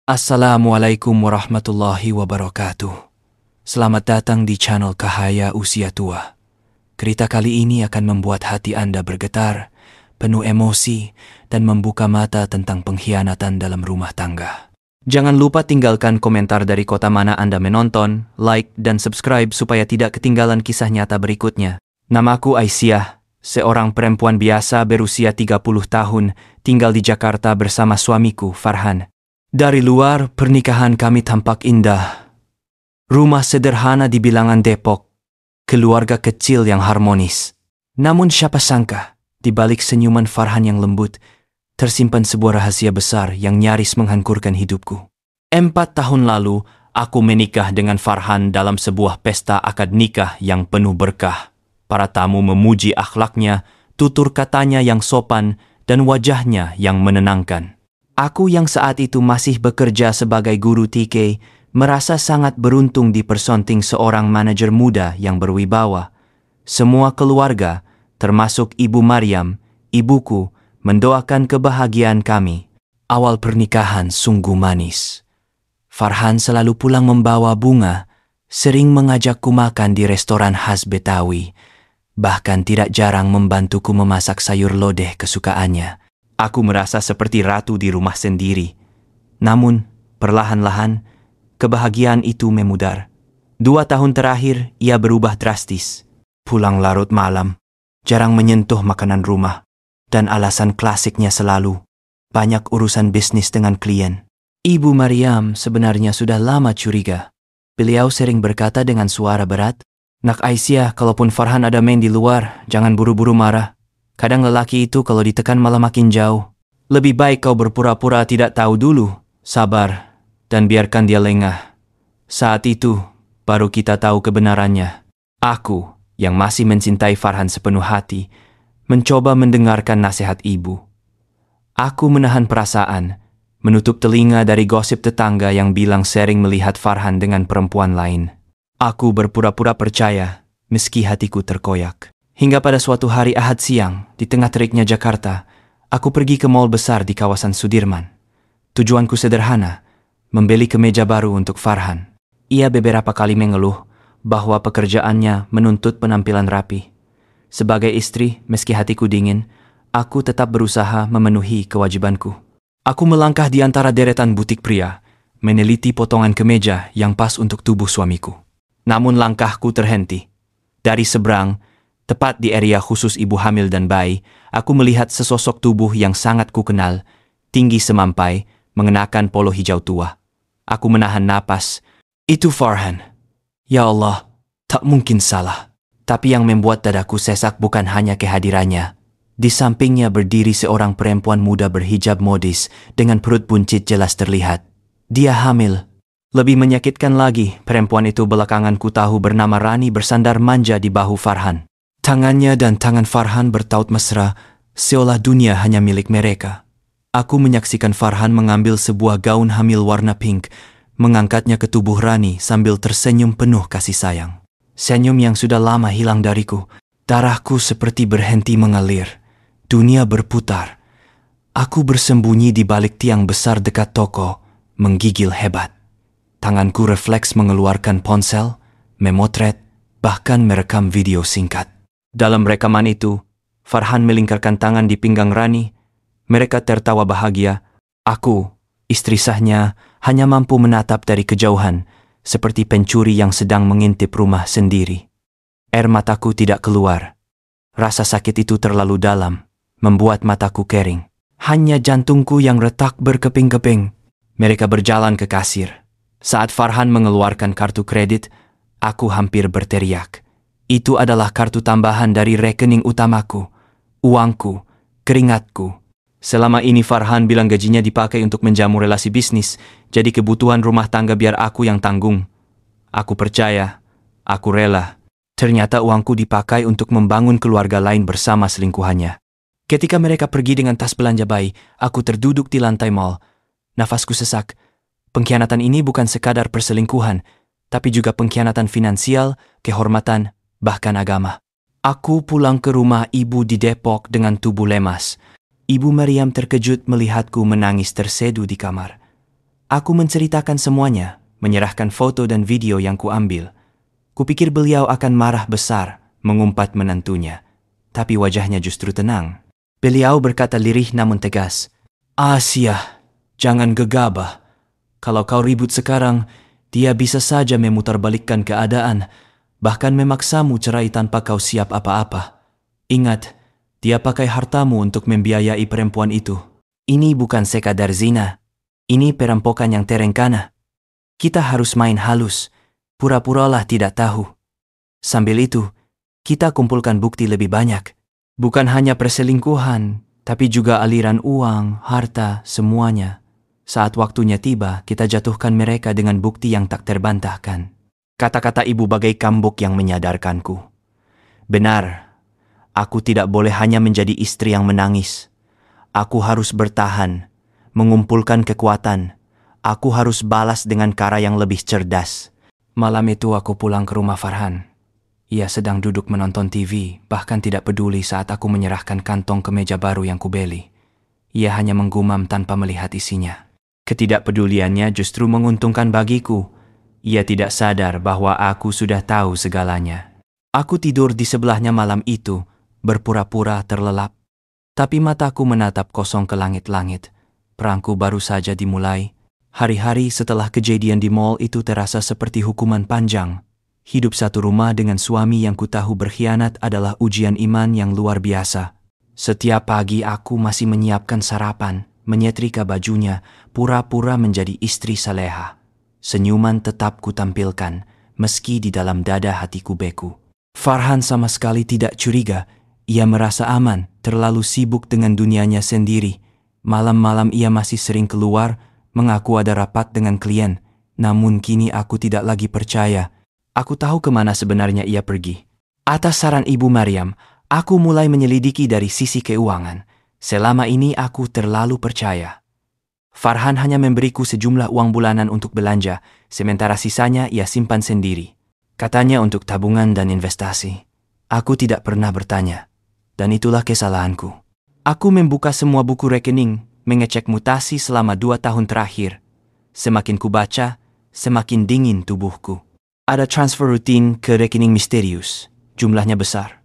Assalamualaikum warahmatullahi wabarakatuh. Selamat datang di channel Cahaya Usia Tua. Cerita kali ini akan membuat hati Anda bergetar, penuh emosi, dan membuka mata tentang pengkhianatan dalam rumah tangga. Jangan lupa tinggalkan komentar dari kota mana Anda menonton, like, dan subscribe supaya tidak ketinggalan kisah nyata berikutnya. Namaku Aisyah, seorang perempuan biasa berusia 30 tahun, tinggal di Jakarta bersama suamiku, Farhan. Dari luar, pernikahan kami tampak indah. Rumah sederhana di bilangan Depok, keluarga kecil yang harmonis. Namun siapa sangka, di balik senyuman Farhan yang lembut, tersimpan sebuah rahasia besar yang nyaris menghancurkan hidupku. 4 tahun lalu, aku menikah dengan Farhan dalam sebuah pesta akad nikah yang penuh berkah. Para tamu memuji akhlaknya, tutur katanya yang sopan, dan wajahnya yang menenangkan. Aku yang saat itu masih bekerja sebagai guru TK, merasa sangat beruntung dipersonting seorang manajer muda yang berwibawa. Semua keluarga, termasuk Ibu Maryam, ibuku, mendoakan kebahagiaan kami. Awal pernikahan sungguh manis. Farhan selalu pulang membawa bunga, sering mengajakku makan di restoran khas Betawi, bahkan tidak jarang membantuku memasak sayur lodeh kesukaannya. Aku merasa seperti ratu di rumah sendiri. Namun, perlahan-lahan, kebahagiaan itu memudar. 2 tahun terakhir, ia berubah drastis. Pulang larut malam, jarang menyentuh makanan rumah, dan alasan klasiknya selalu banyak urusan bisnis dengan klien. Ibu Maryam sebenarnya sudah lama curiga. Beliau sering berkata dengan suara berat, "Nak Aisyah, kalaupun Farhan ada main di luar, jangan buru-buru marah. Kadang lelaki itu kalau ditekan malah makin jauh. Lebih baik kau berpura-pura tidak tahu dulu, sabar, dan biarkan dia lengah. Saat itu, baru kita tahu kebenarannya." Aku, yang masih mencintai Farhan sepenuh hati, mencoba mendengarkan nasihat ibu. Aku menahan perasaan, menutup telinga dari gosip tetangga yang bilang sering melihat Farhan dengan perempuan lain. Aku berpura-pura percaya, meski hatiku terkoyak. Hingga pada suatu hari Ahad siang, di tengah teriknya Jakarta, aku pergi ke mal besar di kawasan Sudirman. Tujuanku sederhana, membeli kemeja baru untuk Farhan. Ia beberapa kali mengeluh bahwa pekerjaannya menuntut penampilan rapi. Sebagai istri, meski hatiku dingin, aku tetap berusaha memenuhi kewajibanku. Aku melangkah di antara deretan butik pria, meneliti potongan kemeja yang pas untuk tubuh suamiku. Namun langkahku terhenti. Dari seberang, tepat di area khusus ibu hamil dan bayi, aku melihat sesosok tubuh yang sangat kukenal, tinggi semampai, mengenakan polo hijau tua. Aku menahan napas. Itu Farhan. Ya Allah, tak mungkin salah. Tapi yang membuat dadaku sesak bukan hanya kehadirannya. Di sampingnya berdiri seorang perempuan muda berhijab modis dengan perut buncit jelas terlihat. Dia hamil. Lebih menyakitkan lagi, perempuan itu belakangan ku tahu bernama Rani bersandar manja di bahu Farhan. Tangannya dan tangan Farhan bertaut mesra, seolah dunia hanya milik mereka. Aku menyaksikan Farhan mengambil sebuah gaun hamil warna pink, mengangkatnya ke tubuh Rani sambil tersenyum penuh kasih sayang. Senyum yang sudah lama hilang dariku. Darahku seperti berhenti mengalir. Dunia berputar. Aku bersembunyi di balik tiang besar dekat toko, menggigil hebat. Tanganku refleks mengeluarkan ponsel, memotret, bahkan merekam video singkat. Dalam rekaman itu, Farhan melingkarkan tangan di pinggang Rani. Mereka tertawa bahagia. Aku, istri sahnya, hanya mampu menatap dari kejauhan, seperti pencuri yang sedang mengintip rumah sendiri. Air mataku tidak keluar. Rasa sakit itu terlalu dalam, membuat mataku kering. Hanya jantungku yang retak berkeping-keping. Mereka berjalan ke kasir. Saat Farhan mengeluarkan kartu kredit, aku hampir berteriak. Itu adalah kartu tambahan dari rekening utamaku, uangku, keringatku. Selama ini Farhan bilang gajinya dipakai untuk menjamu relasi bisnis, jadi kebutuhan rumah tangga biar aku yang tanggung. Aku percaya, aku rela. Ternyata uangku dipakai untuk membangun keluarga lain bersama selingkuhannya. Ketika mereka pergi dengan tas belanja bayi, aku terduduk di lantai mal. Nafasku sesak. Pengkhianatan ini bukan sekadar perselingkuhan, tapi juga pengkhianatan finansial, kehormatan, bahkan agama. Aku pulang ke rumah ibu di Depok dengan tubuh lemas. Ibu Maryam terkejut melihatku menangis terseduh di kamar. Aku menceritakan semuanya, menyerahkan foto dan video yang kuambil. Kupikir beliau akan marah besar, mengumpat menantunya. Tapi wajahnya justru tenang. Beliau berkata lirih namun tegas, "Asia, jangan gegabah. Kalau kau ribut sekarang, dia bisa saja memutarbalikkan keadaan, bahkan memaksamu cerai tanpa kau siap apa-apa. Ingat, dia pakai hartamu untuk membiayai perempuan itu. Ini bukan sekadar zina. Ini perampokan yang terencana. Kita harus main halus, pura-puralah tidak tahu. Sambil itu, kita kumpulkan bukti lebih banyak. Bukan hanya perselingkuhan, tapi juga aliran uang, harta, semuanya. Saat waktunya tiba, kita jatuhkan mereka dengan bukti yang tak terbantahkan." Kata-kata ibu bagai kambuk yang menyadarkanku. Benar, aku tidak boleh hanya menjadi istri yang menangis. Aku harus bertahan, mengumpulkan kekuatan. Aku harus balas dengan cara yang lebih cerdas. Malam itu aku pulang ke rumah Farhan. Ia sedang duduk menonton TV, bahkan tidak peduli saat aku menyerahkan kantong kemeja baru yang kubeli. Ia hanya menggumam tanpa melihat isinya. Ketidakpeduliannya justru menguntungkan bagiku. Ia tidak sadar bahwa aku sudah tahu segalanya. Aku tidur di sebelahnya malam itu, berpura-pura terlelap. Tapi mataku menatap kosong ke langit-langit. Perangku baru saja dimulai. Hari-hari setelah kejadian di mall itu terasa seperti hukuman panjang. Hidup satu rumah dengan suami yang kutahu berkhianat adalah ujian iman yang luar biasa. Setiap pagi aku masih menyiapkan sarapan, menyetrika bajunya, pura-pura menjadi istri saleha. Senyuman tetap kutampilkan, meski di dalam dada hatiku beku. Farhan sama sekali tidak curiga. Ia merasa aman, terlalu sibuk dengan dunianya sendiri. Malam-malam ia masih sering keluar, mengaku ada rapat dengan klien. Namun kini aku tidak lagi percaya. Aku tahu kemana sebenarnya ia pergi. Atas saran Ibu Maryam, aku mulai menyelidiki dari sisi keuangan. Selama ini aku terlalu percaya. Farhan hanya memberiku sejumlah uang bulanan untuk belanja, sementara sisanya ia simpan sendiri. Katanya untuk tabungan dan investasi. Aku tidak pernah bertanya, dan itulah kesalahanku. Aku membuka semua buku rekening, mengecek mutasi selama 2 tahun terakhir. Semakin kubaca, semakin dingin tubuhku. Ada transfer rutin ke rekening misterius, jumlahnya besar.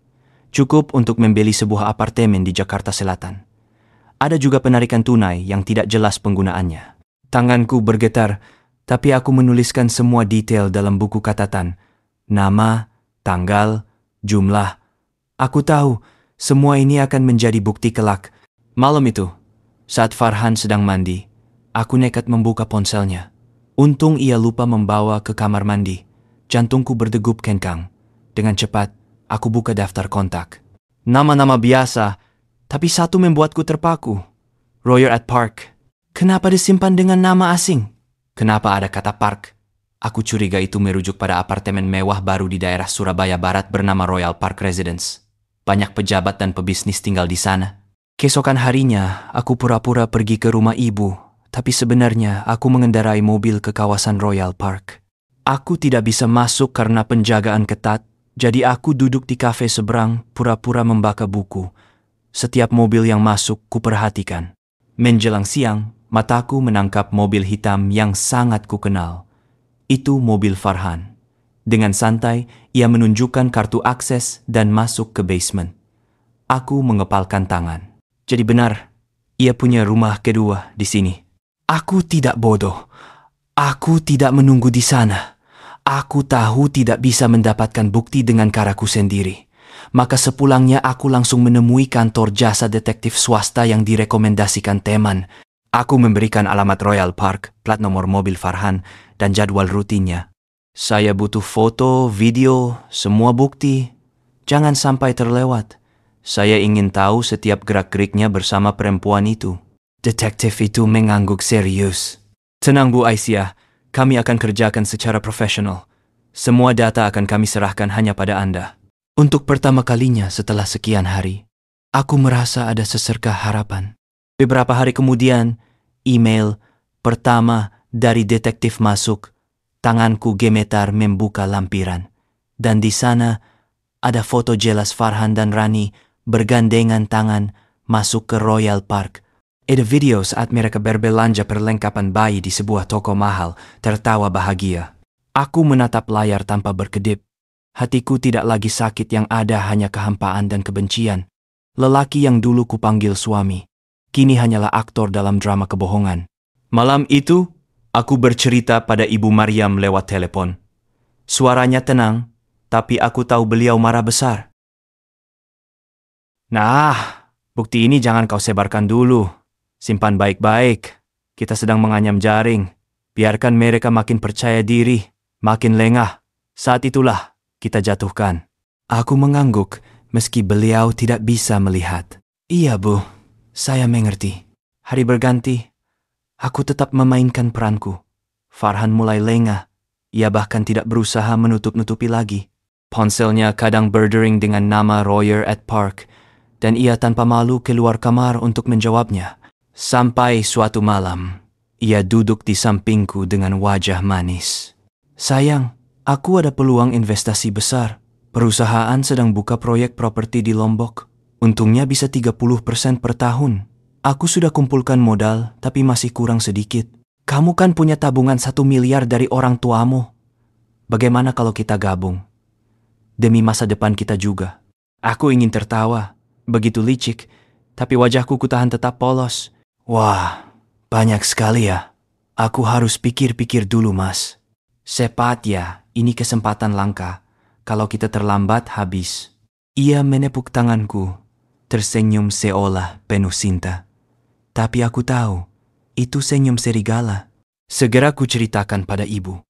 Cukup untuk membeli sebuah apartemen di Jakarta Selatan. Ada juga penarikan tunai yang tidak jelas penggunaannya. Tanganku bergetar, tapi aku menuliskan semua detail dalam buku catatan. Nama, tanggal, jumlah. Aku tahu, semua ini akan menjadi bukti kelak. Malam itu, saat Farhan sedang mandi, aku nekat membuka ponselnya. Untung ia lupa membawa ke kamar mandi. Jantungku berdegup kencang. Dengan cepat, aku buka daftar kontak. Nama-nama biasa, tapi satu membuatku terpaku. Royer at Park. Kenapa disimpan dengan nama asing? Kenapa ada kata Park? Aku curiga itu merujuk pada apartemen mewah baru di daerah Surabaya Barat bernama Royal Park Residence. Banyak pejabat dan pebisnis tinggal di sana. Keesokan harinya, aku pura-pura pergi ke rumah ibu, tapi sebenarnya aku mengendarai mobil ke kawasan Royal Park. Aku tidak bisa masuk karena penjagaan ketat, jadi aku duduk di kafe seberang, pura-pura membaca buku. Setiap mobil yang masuk kuperhatikan. Menjelang siang, mataku menangkap mobil hitam yang sangat kukenal. Itu mobil Farhan. Dengan santai, ia menunjukkan kartu akses dan masuk ke basement. Aku mengepalkan tangan. Jadi benar, ia punya rumah kedua di sini. Aku tidak bodoh. Aku tidak menunggu di sana. Aku tahu tidak bisa mendapatkan bukti dengan caraku sendiri. Maka sepulangnya aku langsung menemui kantor jasa detektif swasta yang direkomendasikan teman. Aku memberikan alamat Royal Park, plat nomor mobil Farhan, dan jadwal rutinnya. Saya butuh foto, video, semua bukti. Jangan sampai terlewat. Saya ingin tahu setiap gerak-geriknya bersama perempuan itu. Detektif itu mengangguk serius. Tenang Bu Aisyah, kami akan kerjakan secara profesional. Semua data akan kami serahkan hanya pada Anda. Untuk pertama kalinya setelah sekian hari, aku merasa ada seserkah harapan. Beberapa hari kemudian, email pertama dari detektif masuk. Tanganku gemetar membuka lampiran. Dan di sana ada foto jelas Farhan dan Rani bergandengan tangan masuk ke Royal Park. Ada video saat mereka berbelanja perlengkapan bayi di sebuah toko mahal, tertawa bahagia. Aku menatap layar tanpa berkedip. Hatiku tidak lagi sakit, yang ada hanya kehampaan dan kebencian. Lelaki yang dulu kupanggil suami, kini hanyalah aktor dalam drama kebohongan. Malam itu, aku bercerita pada Ibu Maryam lewat telepon. Suaranya tenang, tapi aku tahu beliau marah besar. Nah, bukti ini jangan kau sebarkan dulu. Simpan baik-baik. Kita sedang menganyam jaring. Biarkan mereka makin percaya diri, makin lengah. Saat itulah kita jatuhkan. Aku mengangguk meski beliau tidak bisa melihat. Iya, Bu. Saya mengerti. Hari berganti, aku tetap memainkan peranku. Farhan mulai lengah. Ia bahkan tidak berusaha menutup-nutupi lagi. Ponselnya kadang berdering dengan nama Royer at Park, dan ia tanpa malu keluar kamar untuk menjawabnya. Sampai suatu malam, ia duduk di sampingku dengan wajah manis. Sayang, aku ada peluang investasi besar. Perusahaan sedang buka proyek properti di Lombok. Untungnya bisa 30% per tahun. Aku sudah kumpulkan modal, tapi masih kurang sedikit. Kamu kan punya tabungan 1 miliar dari orang tuamu. Bagaimana kalau kita gabung? Demi masa depan kita juga. Aku ingin tertawa, begitu licik, tapi wajahku kutahan tetap polos. Wah, banyak sekali ya. Aku harus pikir-pikir dulu, Mas. Sepat ya, ini kesempatan langka. Kalau kita terlambat, habis. Ia menepuk tanganku, tersenyum seolah penuh cinta. Tapi aku tahu, itu senyum serigala. Segera ku ceritakan pada ibu.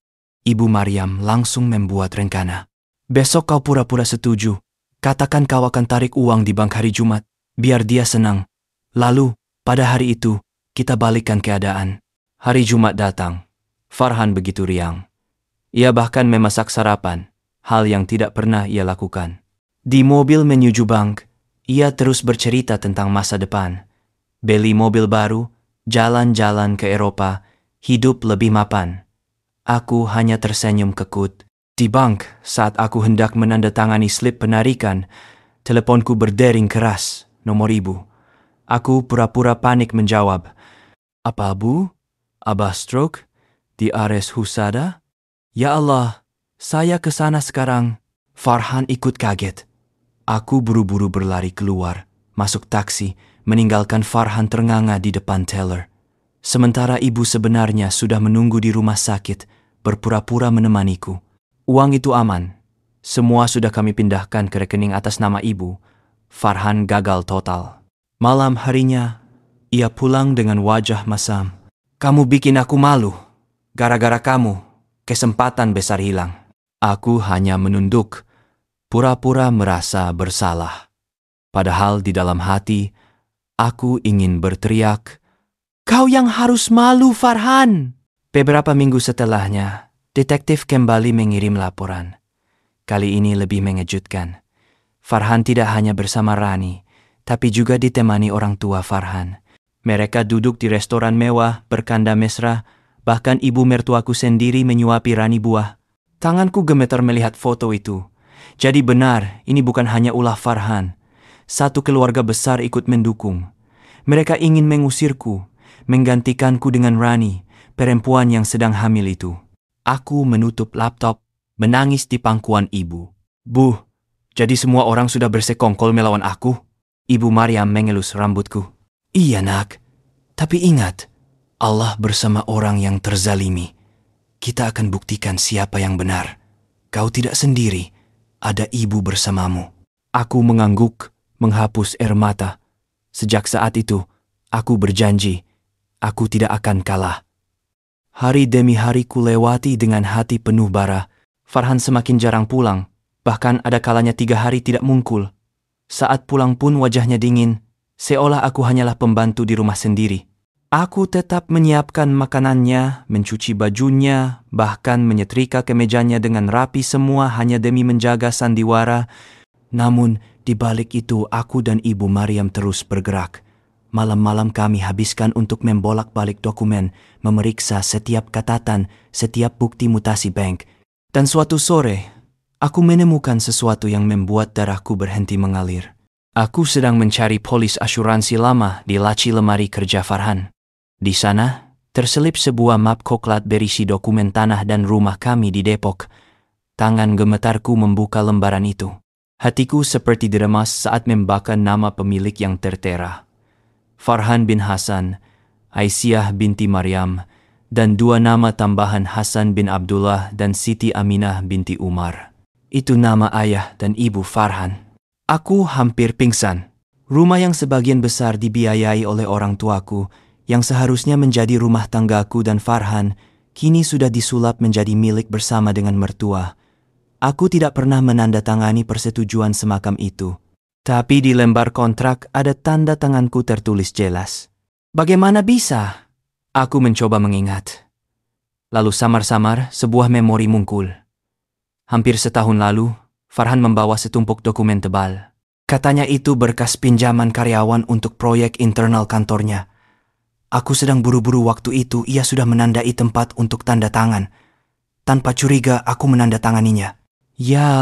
Ibu Maryam langsung membuat rencana. Besok kau pura-pura setuju. Katakan kau akan tarik uang di bank hari Jumat, biar dia senang. Lalu, pada hari itu, kita balikkan keadaan. Hari Jumat datang. Farhan begitu riang. Ia bahkan memasak sarapan, hal yang tidak pernah ia lakukan. Di mobil menuju bank, ia terus bercerita tentang masa depan. Beli mobil baru, jalan-jalan ke Eropa, hidup lebih mapan. Aku hanya tersenyum kekut. Di bank, saat aku hendak menandatangani slip penarikan, teleponku berdering keras, nomor ibu. Aku pura-pura panik menjawab. Apa, Bu? Abah stroke? Di Ares Husada? Ya Allah, saya ke sana sekarang. Farhan ikut kaget. Aku buru-buru berlari keluar, masuk taksi, meninggalkan Farhan ternganga di depan teller. Sementara ibu sebenarnya sudah menunggu di rumah sakit, berpura-pura menemaniku. Uang itu aman. Semua sudah kami pindahkan ke rekening atas nama ibu. Farhan gagal total. Malam harinya, ia pulang dengan wajah masam. Kamu bikin aku malu. Gara-gara kamu, kesempatan besar hilang. Aku hanya menunduk, pura-pura merasa bersalah. Padahal di dalam hati, aku ingin berteriak, "Kau yang harus malu, Farhan!" Beberapa minggu setelahnya, detektif kembali mengirim laporan. Kali ini lebih mengejutkan. Farhan tidak hanya bersama Rani, tapi juga ditemani orang tua Farhan. Mereka duduk di restoran mewah, berkanda mesra, bahkan ibu mertuaku sendiri menyuapi Rani buah. Tanganku gemetar melihat foto itu. Jadi benar, ini bukan hanya ulah Farhan. Satu keluarga besar ikut mendukung. Mereka ingin mengusirku, menggantikanku dengan Rani, perempuan yang sedang hamil itu. Aku menutup laptop, menangis di pangkuan ibu. Bu, jadi semua orang sudah bersekongkol melawan aku? Ibu Maryam mengelus rambutku. Iya nak, tapi ingat, Allah bersama orang yang terzalimi. Kita akan buktikan siapa yang benar. Kau tidak sendiri, ada ibu bersamamu. Aku mengangguk, menghapus air mata. Sejak saat itu, aku berjanji, aku tidak akan kalah. Hari demi hari ku lewati dengan hati penuh bara. Farhan semakin jarang pulang, bahkan ada kalanya 3 hari tidak muncul. Saat pulang pun wajahnya dingin, seolah aku hanyalah pembantu di rumah sendiri. Aku tetap menyiapkan makanannya, mencuci bajunya, bahkan menyetrika kemejanya dengan rapi, semua hanya demi menjaga sandiwara. Namun, di balik itu aku dan Ibu Maryam terus bergerak. Malam-malam kami habiskan untuk membolak-balik dokumen, memeriksa setiap catatan, setiap bukti mutasi bank. Dan suatu sore, aku menemukan sesuatu yang membuat darahku berhenti mengalir. Aku sedang mencari polis asuransi lama di laci lemari kerja Farhan. Di sana, terselip sebuah map koklat berisi dokumen tanah dan rumah kami di Depok. Tangan gemetarku membuka lembaran itu. Hatiku seperti diremas saat membaca nama pemilik yang tertera. Farhan bin Hasan, Aisyah binti Maryam, dan 2 nama tambahan Hasan bin Abdullah dan Siti Aminah binti Umar. Itu nama ayah dan ibu Farhan. Aku hampir pingsan. Rumah yang sebagian besar dibiayai oleh orang tuaku, yang seharusnya menjadi rumah tanggaku dan Farhan, kini sudah disulap menjadi milik bersama dengan mertua. Aku tidak pernah menandatangani persetujuan semakam itu. Tapi di lembar kontrak ada tanda tanganku tertulis jelas. Bagaimana bisa? Aku mencoba mengingat. Lalu samar-samar sebuah memori muncul. Hampir setahun lalu, Farhan membawa setumpuk dokumen tebal. Katanya itu berkas pinjaman karyawan untuk proyek internal kantornya. Aku sedang buru-buru waktu itu, ia sudah menandai tempat untuk tanda tangan. Tanpa curiga, aku menandatanganinya. Ya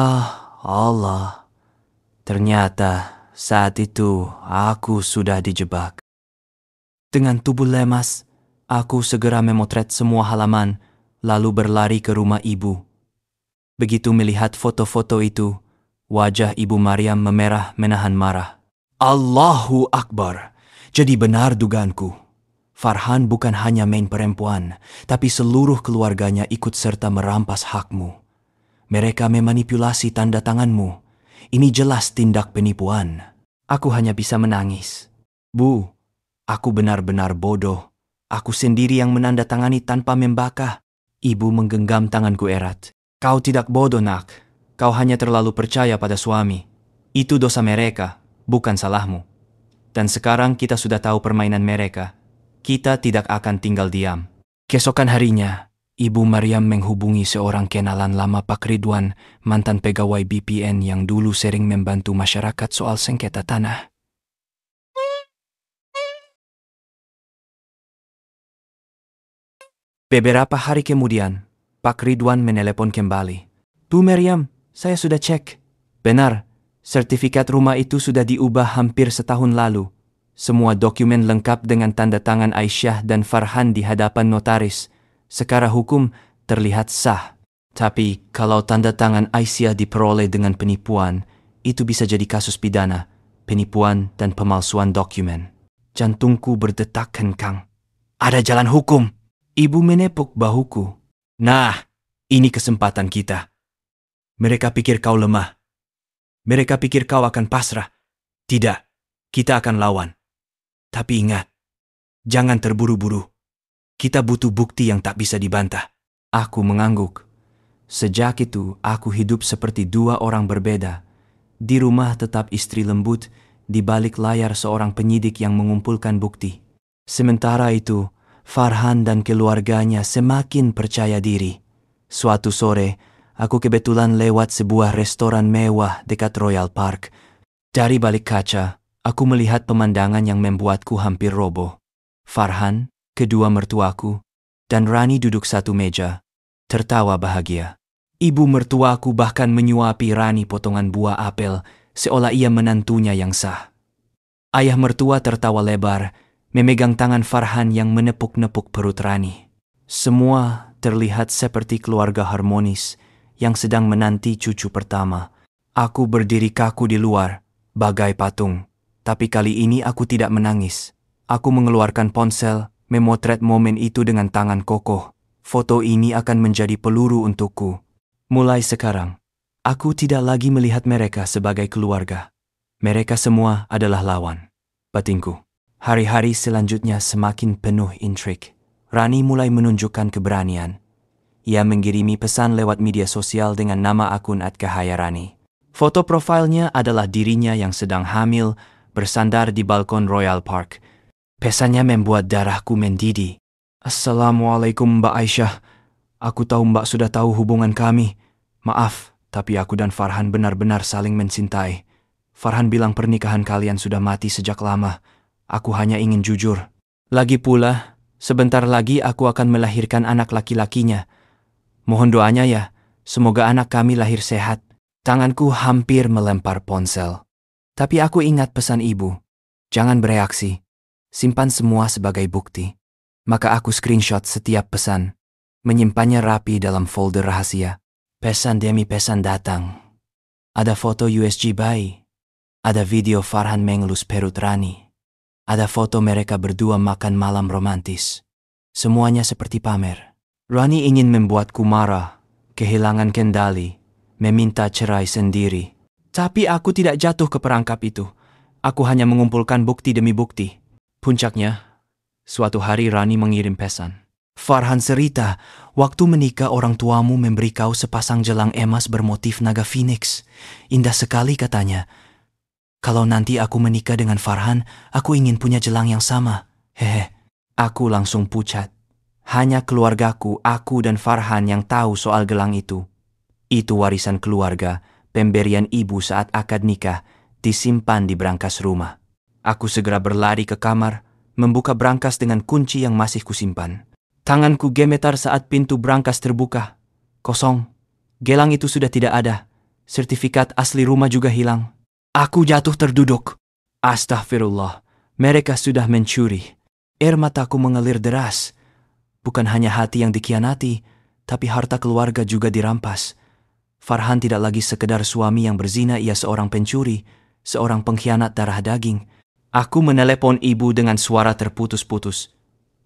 Allah, ternyata saat itu aku sudah dijebak. Dengan tubuh lemas, aku segera memotret semua halaman, lalu berlari ke rumah ibu. Begitu melihat foto-foto itu, wajah Ibu Maryam memerah menahan marah. Allahu Akbar, jadi benar dugaanku. Farhan bukan hanya main perempuan, tapi seluruh keluarganya ikut serta merampas hakmu. Mereka memanipulasi tanda tanganmu. Ini jelas tindak penipuan. Aku hanya bisa menangis. Bu, aku benar-benar bodoh. Aku sendiri yang menandatangani tanpa membaca. Ibu menggenggam tanganku erat. Kau tidak bodoh, nak. Kau hanya terlalu percaya pada suami. Itu dosa mereka, bukan salahmu. Dan sekarang kita sudah tahu permainan mereka. Kita tidak akan tinggal diam. Keesokan harinya, Ibu Maryam menghubungi seorang kenalan lama Pak Ridwan, mantan pegawai BPN yang dulu sering membantu masyarakat soal sengketa tanah. Beberapa hari kemudian, Pak Ridwan menelepon kembali. Bu Maryam, saya sudah cek. Benar, sertifikat rumah itu sudah diubah hampir setahun lalu. Semua dokumen lengkap dengan tanda tangan Aisyah dan Farhan di hadapan notaris. Secara hukum terlihat sah. Tapi kalau tanda tangan Aisyah diperoleh dengan penipuan, itu bisa jadi kasus pidana, penipuan dan pemalsuan dokumen. Jantungku berdetak kencang. Ada jalan hukum. Ibu menepuk bahuku. Nah, ini kesempatan kita. Mereka pikir kau lemah. Mereka pikir kau akan pasrah. Tidak, kita akan lawan. Tapi ingat, jangan terburu-buru. Kita butuh bukti yang tak bisa dibantah. Aku mengangguk. Sejak itu, aku hidup seperti 2 orang berbeda. Di rumah tetap istri lembut, di balik layar seorang penyidik yang mengumpulkan bukti. Sementara itu, Farhan dan keluarganya semakin percaya diri. Suatu sore, aku kebetulan lewat sebuah restoran mewah dekat Royal Park. Dari balik kaca, aku melihat pemandangan yang membuatku hampir roboh. Farhan, kedua mertuaku, dan Rani duduk satu meja, tertawa bahagia. Ibu mertuaku bahkan menyuapi Rani potongan buah apel, seolah ia menantunya yang sah. Ayah mertua tertawa lebar, memegang tangan Farhan yang menepuk-nepuk perut Rani. Semua terlihat seperti keluarga harmonis yang sedang menanti cucu pertama. Aku berdiri kaku di luar, bagai patung. Tapi kali ini aku tidak menangis. Aku mengeluarkan ponsel, memotret momen itu dengan tangan kokoh. Foto ini akan menjadi peluru untukku. Mulai sekarang, aku tidak lagi melihat mereka sebagai keluarga. Mereka semua adalah lawan. Batinku. Hari-hari selanjutnya semakin penuh intrik. Rani mulai menunjukkan keberanian. Ia mengirimi pesan lewat media sosial dengan nama akun @kahayarani. Foto profilnya adalah dirinya yang sedang hamil, bersandar di balkon Royal Park. Pesannya membuat darahku mendidih. Assalamualaikum Mbak Aisyah. Aku tahu Mbak sudah tahu hubungan kami. Maaf, tapi aku dan Farhan benar-benar saling mencintai. Farhan bilang pernikahan kalian sudah mati sejak lama. Aku hanya ingin jujur. Lagi pula, sebentar lagi aku akan melahirkan anak laki-lakinya. Mohon doanya ya, semoga anak kami lahir sehat. Tanganku hampir melempar ponsel. Tapi aku ingat pesan ibu. Jangan bereaksi. Simpan semua sebagai bukti. Maka aku screenshot setiap pesan. Menyimpannya rapi dalam folder rahasia. Pesan demi pesan datang. Ada foto USG bayi. Ada video Farhan mengelus perut Rani. Ada foto mereka berdua makan malam romantis. Semuanya seperti pamer. Rani ingin membuatku marah, kehilangan kendali, meminta cerai sendiri. Tapi aku tidak jatuh ke perangkap itu. Aku hanya mengumpulkan bukti demi bukti. Puncaknya, suatu hari Rani mengirim pesan. Farhan cerita, waktu menikah orang tuamu memberi kau sepasang gelang emas bermotif naga phoenix. Indah sekali katanya. Kalau nanti aku menikah dengan Farhan, aku ingin punya gelang yang sama. Hehe, aku langsung pucat. Hanya keluargaku, aku dan Farhan yang tahu soal gelang itu. Itu warisan keluarga, pemberian ibu saat akad nikah, disimpan di brankas rumah. Aku segera berlari ke kamar, membuka brankas dengan kunci yang masih kusimpan. Tanganku gemetar saat pintu brankas terbuka. Kosong. Gelang itu sudah tidak ada. Sertifikat asli rumah juga hilang. Aku jatuh terduduk. Astagfirullah, mereka sudah mencuri. Air mataku mengalir deras. Bukan hanya hati yang dikhianati, tapi harta keluarga juga dirampas. Farhan tidak lagi sekedar suami yang berzina, ia seorang pencuri, seorang pengkhianat darah daging. Aku menelepon ibu dengan suara terputus-putus.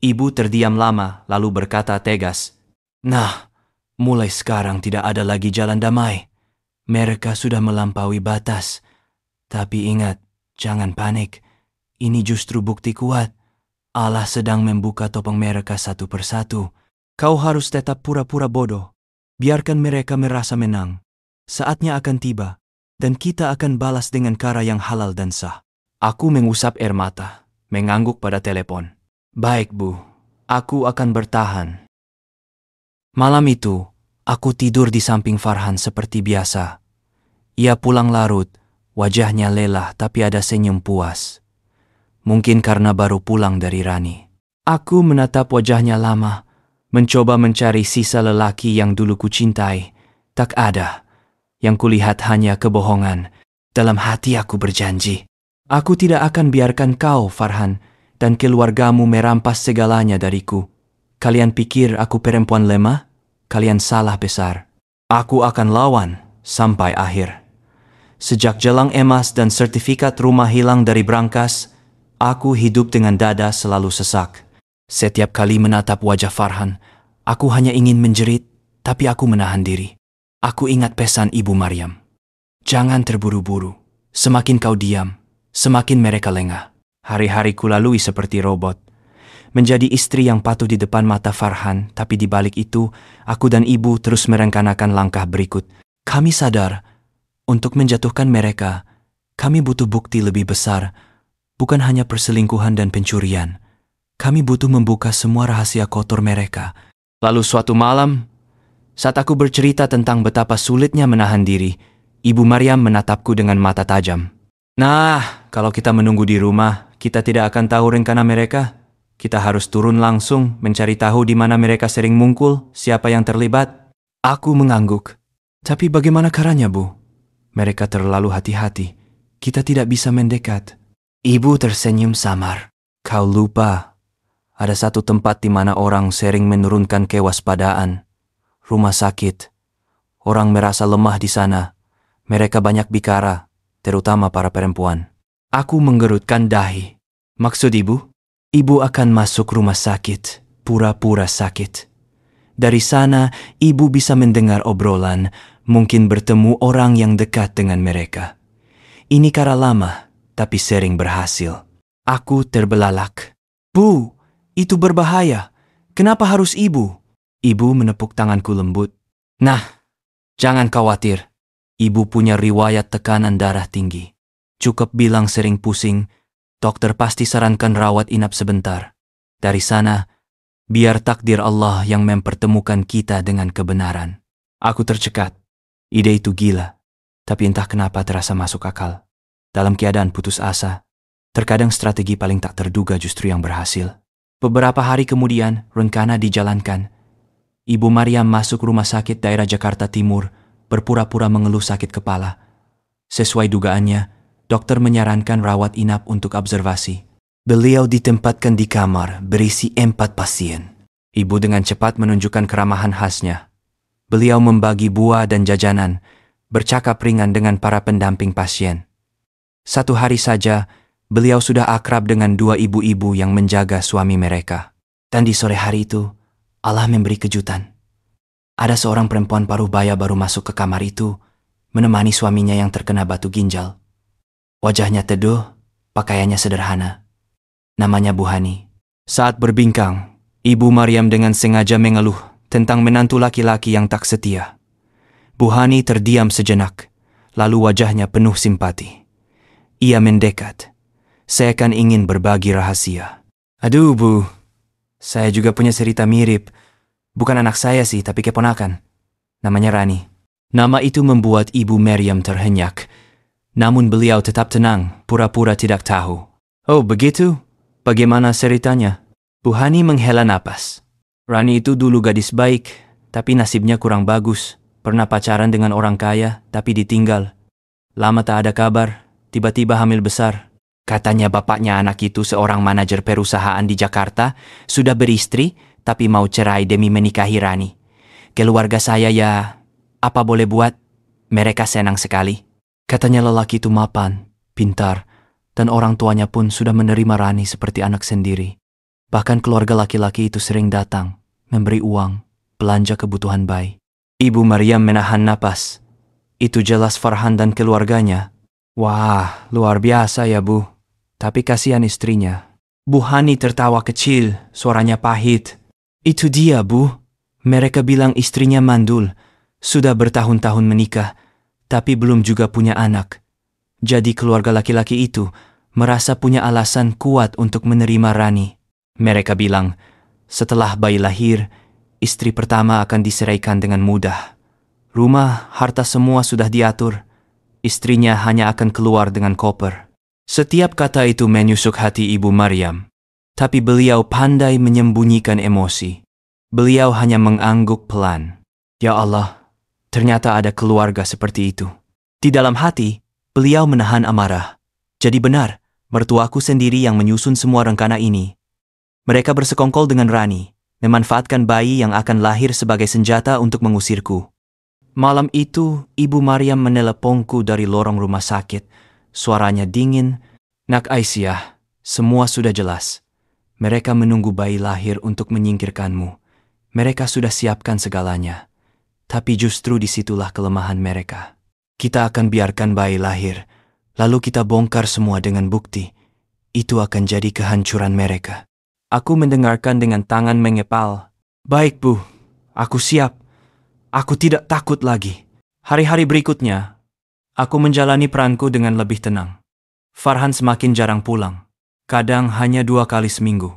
Ibu terdiam lama, lalu berkata tegas, "Nah, mulai sekarang tidak ada lagi jalan damai. Mereka sudah melampaui batas. Tapi ingat, jangan panik. Ini justru bukti kuat. Allah sedang membuka topeng mereka satu persatu. Kau harus tetap pura-pura bodoh. Biarkan mereka merasa menang. Saatnya akan tiba, dan kita akan balas dengan cara yang halal dan sah." Aku mengusap air mata, mengangguk pada telepon. "Baik, Bu. Aku akan bertahan." Malam itu, aku tidur di samping Farhan seperti biasa. Ia pulang larut, wajahnya lelah tapi ada senyum puas. Mungkin karena baru pulang dari Rani. Aku menatap wajahnya lama, mencoba mencari sisa lelaki yang dulu kucintai. Tak ada. Yang kulihat hanya kebohongan. Dalam hati aku berjanji, aku tidak akan biarkan kau, Farhan, dan keluargamu merampas segalanya dariku. Kalian pikir aku perempuan lemah? Kalian salah besar. Aku akan lawan sampai akhir. Sejak gelang emas dan sertifikat rumah hilang dari brankas, aku hidup dengan dada selalu sesak. Setiap kali menatap wajah Farhan, aku hanya ingin menjerit, tapi aku menahan diri. Aku ingat pesan Ibu Maryam. Jangan terburu-buru. Semakin kau diam, semakin mereka lengah. Hari-hari kulalui seperti robot. Menjadi istri yang patuh di depan mata Farhan, tapi di balik itu, aku dan ibu terus merencanakan langkah berikut. Kami sadar, untuk menjatuhkan mereka, kami butuh bukti lebih besar, bukan hanya perselingkuhan dan pencurian. Kami butuh membuka semua rahasia kotor mereka. Lalu suatu malam, saat aku bercerita tentang betapa sulitnya menahan diri, Ibu Maryam menatapku dengan mata tajam. Nah, kalau kita menunggu di rumah, kita tidak akan tahu rencana mereka. Kita harus turun langsung mencari tahu di mana mereka sering mungkul, siapa yang terlibat. Aku mengangguk. Tapi bagaimana caranya, Bu? Mereka terlalu hati-hati. Kita tidak bisa mendekat. Ibu tersenyum samar. Kau lupa. Ada satu tempat di mana orang sering menurunkan kewaspadaan. Rumah sakit. Orang merasa lemah di sana. Mereka banyak bicara, terutama para perempuan. Aku menggerutkan dahi. Maksud ibu? Ibu akan masuk rumah sakit, pura-pura sakit. Dari sana, ibu bisa mendengar obrolan, mungkin bertemu orang yang dekat dengan mereka. Ini cara lama, tapi sering berhasil. Aku terbelalak. Bu, itu berbahaya. Kenapa harus ibu? Ibu menepuk tanganku lembut. Nah, jangan khawatir. Ibu punya riwayat tekanan darah tinggi. Cukup bilang sering pusing, dokter pasti sarankan rawat inap sebentar. Dari sana, biar takdir Allah yang mempertemukan kita dengan kebenaran. Aku tercekat. Ide itu gila, tapi entah kenapa terasa masuk akal. Dalam keadaan putus asa, terkadang strategi paling tak terduga justru yang berhasil. Beberapa hari kemudian, rencana dijalankan. Ibu Maryam masuk rumah sakit daerah Jakarta Timur, berpura-pura mengeluh sakit kepala. Sesuai dugaannya, Dokter menyarankan rawat inap untuk observasi. Beliau ditempatkan di kamar berisi 4 pasien. Ibu dengan cepat menunjukkan keramahan khasnya. Beliau membagi buah dan jajanan, bercakap ringan dengan para pendamping pasien. Satu hari saja, beliau sudah akrab dengan 2 ibu-ibu yang menjaga suami mereka. Dan di sore hari itu, Allah memberi kejutan. Ada seorang perempuan paruh baya baru masuk ke kamar itu, menemani suaminya yang terkena batu ginjal. Wajahnya teduh, pakaiannya sederhana. Namanya Bu Hani. Saat berbincang, Ibu Maryam dengan sengaja mengeluh tentang menantu laki-laki yang tak setia. Bu Hani terdiam sejenak, lalu wajahnya penuh simpati. Ia mendekat. Saya kan ingin berbagi rahasia. Aduh Bu, saya juga punya cerita mirip. Bukan anak saya sih, tapi keponakan. Namanya Rani. Nama itu membuat Ibu Maryam terhenyak. Namun beliau tetap tenang, pura-pura tidak tahu. Oh begitu? Bagaimana ceritanya? Bu Hani menghela napas. Rani itu dulu gadis baik, tapi nasibnya kurang bagus. Pernah pacaran dengan orang kaya, tapi ditinggal. Lama tak ada kabar, tiba-tiba hamil besar. Katanya bapaknya anak itu seorang manajer perusahaan di Jakarta, sudah beristri, tapi mau cerai demi menikahi Rani. Keluarga saya ya, apa boleh buat? Mereka senang sekali. Katanya lelaki itu mapan, pintar, dan orang tuanya pun sudah menerima Rani seperti anak sendiri. Bahkan keluarga laki-laki itu sering datang, memberi uang, belanja kebutuhan bayi. Ibu Maryam menahan napas. Itu jelas Farhan dan keluarganya. Wah, luar biasa ya Bu. Tapi kasihan istrinya. Bu Hani tertawa kecil, suaranya pahit. Itu dia Bu. Mereka bilang istrinya mandul. Sudah bertahun-tahun menikah, tapi belum juga punya anak. Jadi keluarga laki-laki itu merasa punya alasan kuat untuk menerima Rani. Mereka bilang, setelah bayi lahir, istri pertama akan diceraikan dengan mudah. Rumah, harta semua sudah diatur. Istrinya hanya akan keluar dengan koper. Setiap kata itu menusuk hati Ibu Maryam. Tapi beliau pandai menyembunyikan emosi. Beliau hanya mengangguk pelan. Ya Allah, ternyata ada keluarga seperti itu. Di dalam hati, beliau menahan amarah. Jadi benar, mertuaku sendiri yang menyusun semua rencana ini. Mereka bersekongkol dengan Rani, memanfaatkan bayi yang akan lahir sebagai senjata untuk mengusirku. Malam itu, Ibu Maryam meneleponku dari lorong rumah sakit. Suaranya dingin. Nak Aisyah, semua sudah jelas. Mereka menunggu bayi lahir untuk menyingkirkanmu. Mereka sudah siapkan segalanya. Tapi justru disitulah kelemahan mereka. Kita akan biarkan bayi lahir, lalu kita bongkar semua dengan bukti. Itu akan jadi kehancuran mereka. Aku mendengarkan dengan tangan mengepal. Baik Bu, aku siap. Aku tidak takut lagi. Hari-hari berikutnya, aku menjalani peranku dengan lebih tenang. Farhan semakin jarang pulang. Kadang hanya 2 kali seminggu.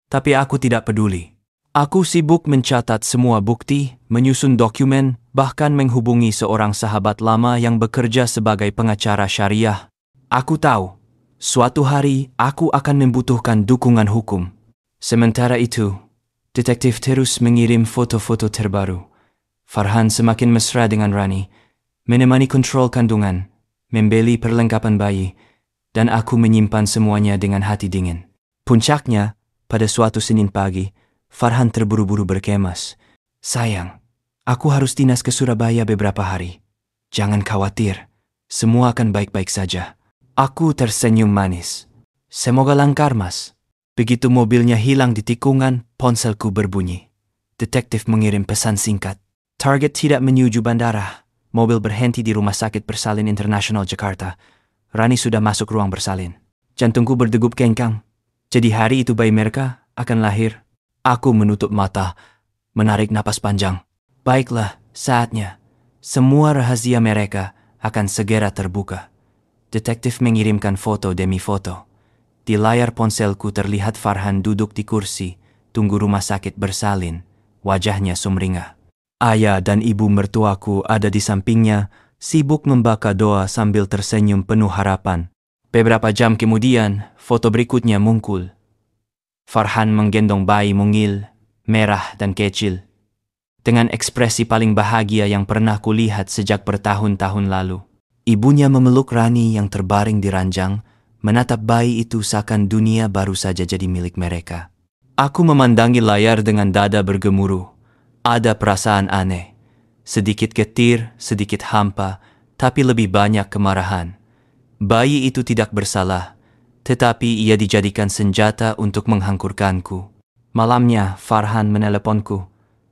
Tapi aku tidak peduli. Aku sibuk mencatat semua bukti, menyusun dokumen, bahkan menghubungi seorang sahabat lama yang bekerja sebagai pengacara syariah. Aku tahu, suatu hari aku akan membutuhkan dukungan hukum. Sementara itu, detektif terus mengirim foto-foto terbaru. Farhan semakin mesra dengan Rani, menemani kontrol kandungan, membeli perlengkapan bayi, dan aku menyimpan semuanya dengan hati dingin. Puncaknya, pada suatu Senin pagi, Farhan terburu-buru berkemas. Sayang, aku harus dinas ke Surabaya beberapa hari. Jangan khawatir, semua akan baik-baik saja. Aku tersenyum manis. Semoga lancar, Mas. Begitu mobilnya hilang di tikungan, ponselku berbunyi. Detektif mengirim pesan singkat. Target tidak menuju bandara. Mobil berhenti di Rumah Sakit Bersalin Internasional Jakarta. Rani sudah masuk ruang bersalin. Jantungku berdegup kencang. Jadi hari itu bayi mereka akan lahir. Aku menutup mata, menarik napas panjang. Baiklah, saatnya. Semua rahasia mereka akan segera terbuka. Detektif mengirimkan foto demi foto. Di layar ponselku terlihat Farhan duduk di kursi, tunggu rumah sakit bersalin, wajahnya sumringah. Ayah dan ibu mertuaku ada di sampingnya, sibuk membaca doa sambil tersenyum penuh harapan. Beberapa jam kemudian, foto berikutnya muncul. Farhan menggendong bayi mungil, merah dan kecil, dengan ekspresi paling bahagia yang pernah kulihat sejak bertahun-tahun lalu. Ibunya memeluk Rani yang terbaring di ranjang, menatap bayi itu seakan dunia baru saja jadi milik mereka. Aku memandangi layar dengan dada bergemuruh. Ada perasaan aneh. Sedikit getir, sedikit hampa, tapi lebih banyak kemarahan. Bayi itu tidak bersalah, tetapi ia dijadikan senjata untuk menghancurkanku. Malamnya, Farhan meneleponku.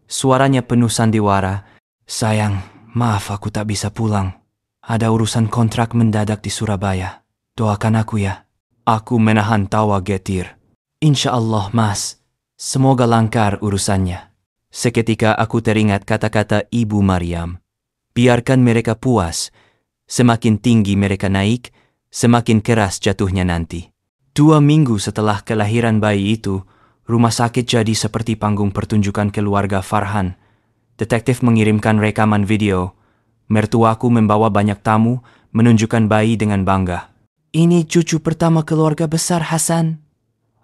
Suaranya penuh sandiwara. "Sayang, maaf aku tak bisa pulang. Ada urusan kontrak mendadak di Surabaya. Doakan aku ya." Aku menahan tawa getir. "Insya Allah, Mas. Semoga lancar urusannya." Seketika aku teringat kata-kata Ibu Maryam. Biarkan mereka puas. Semakin tinggi mereka naik, semakin keras jatuhnya nanti. 2 minggu setelah kelahiran bayi itu, rumah sakit jadi seperti panggung pertunjukan keluarga Farhan. Detektif mengirimkan rekaman video. Mertuaku membawa banyak tamu, menunjukkan bayi dengan bangga. "Ini cucu pertama keluarga besar Hasan."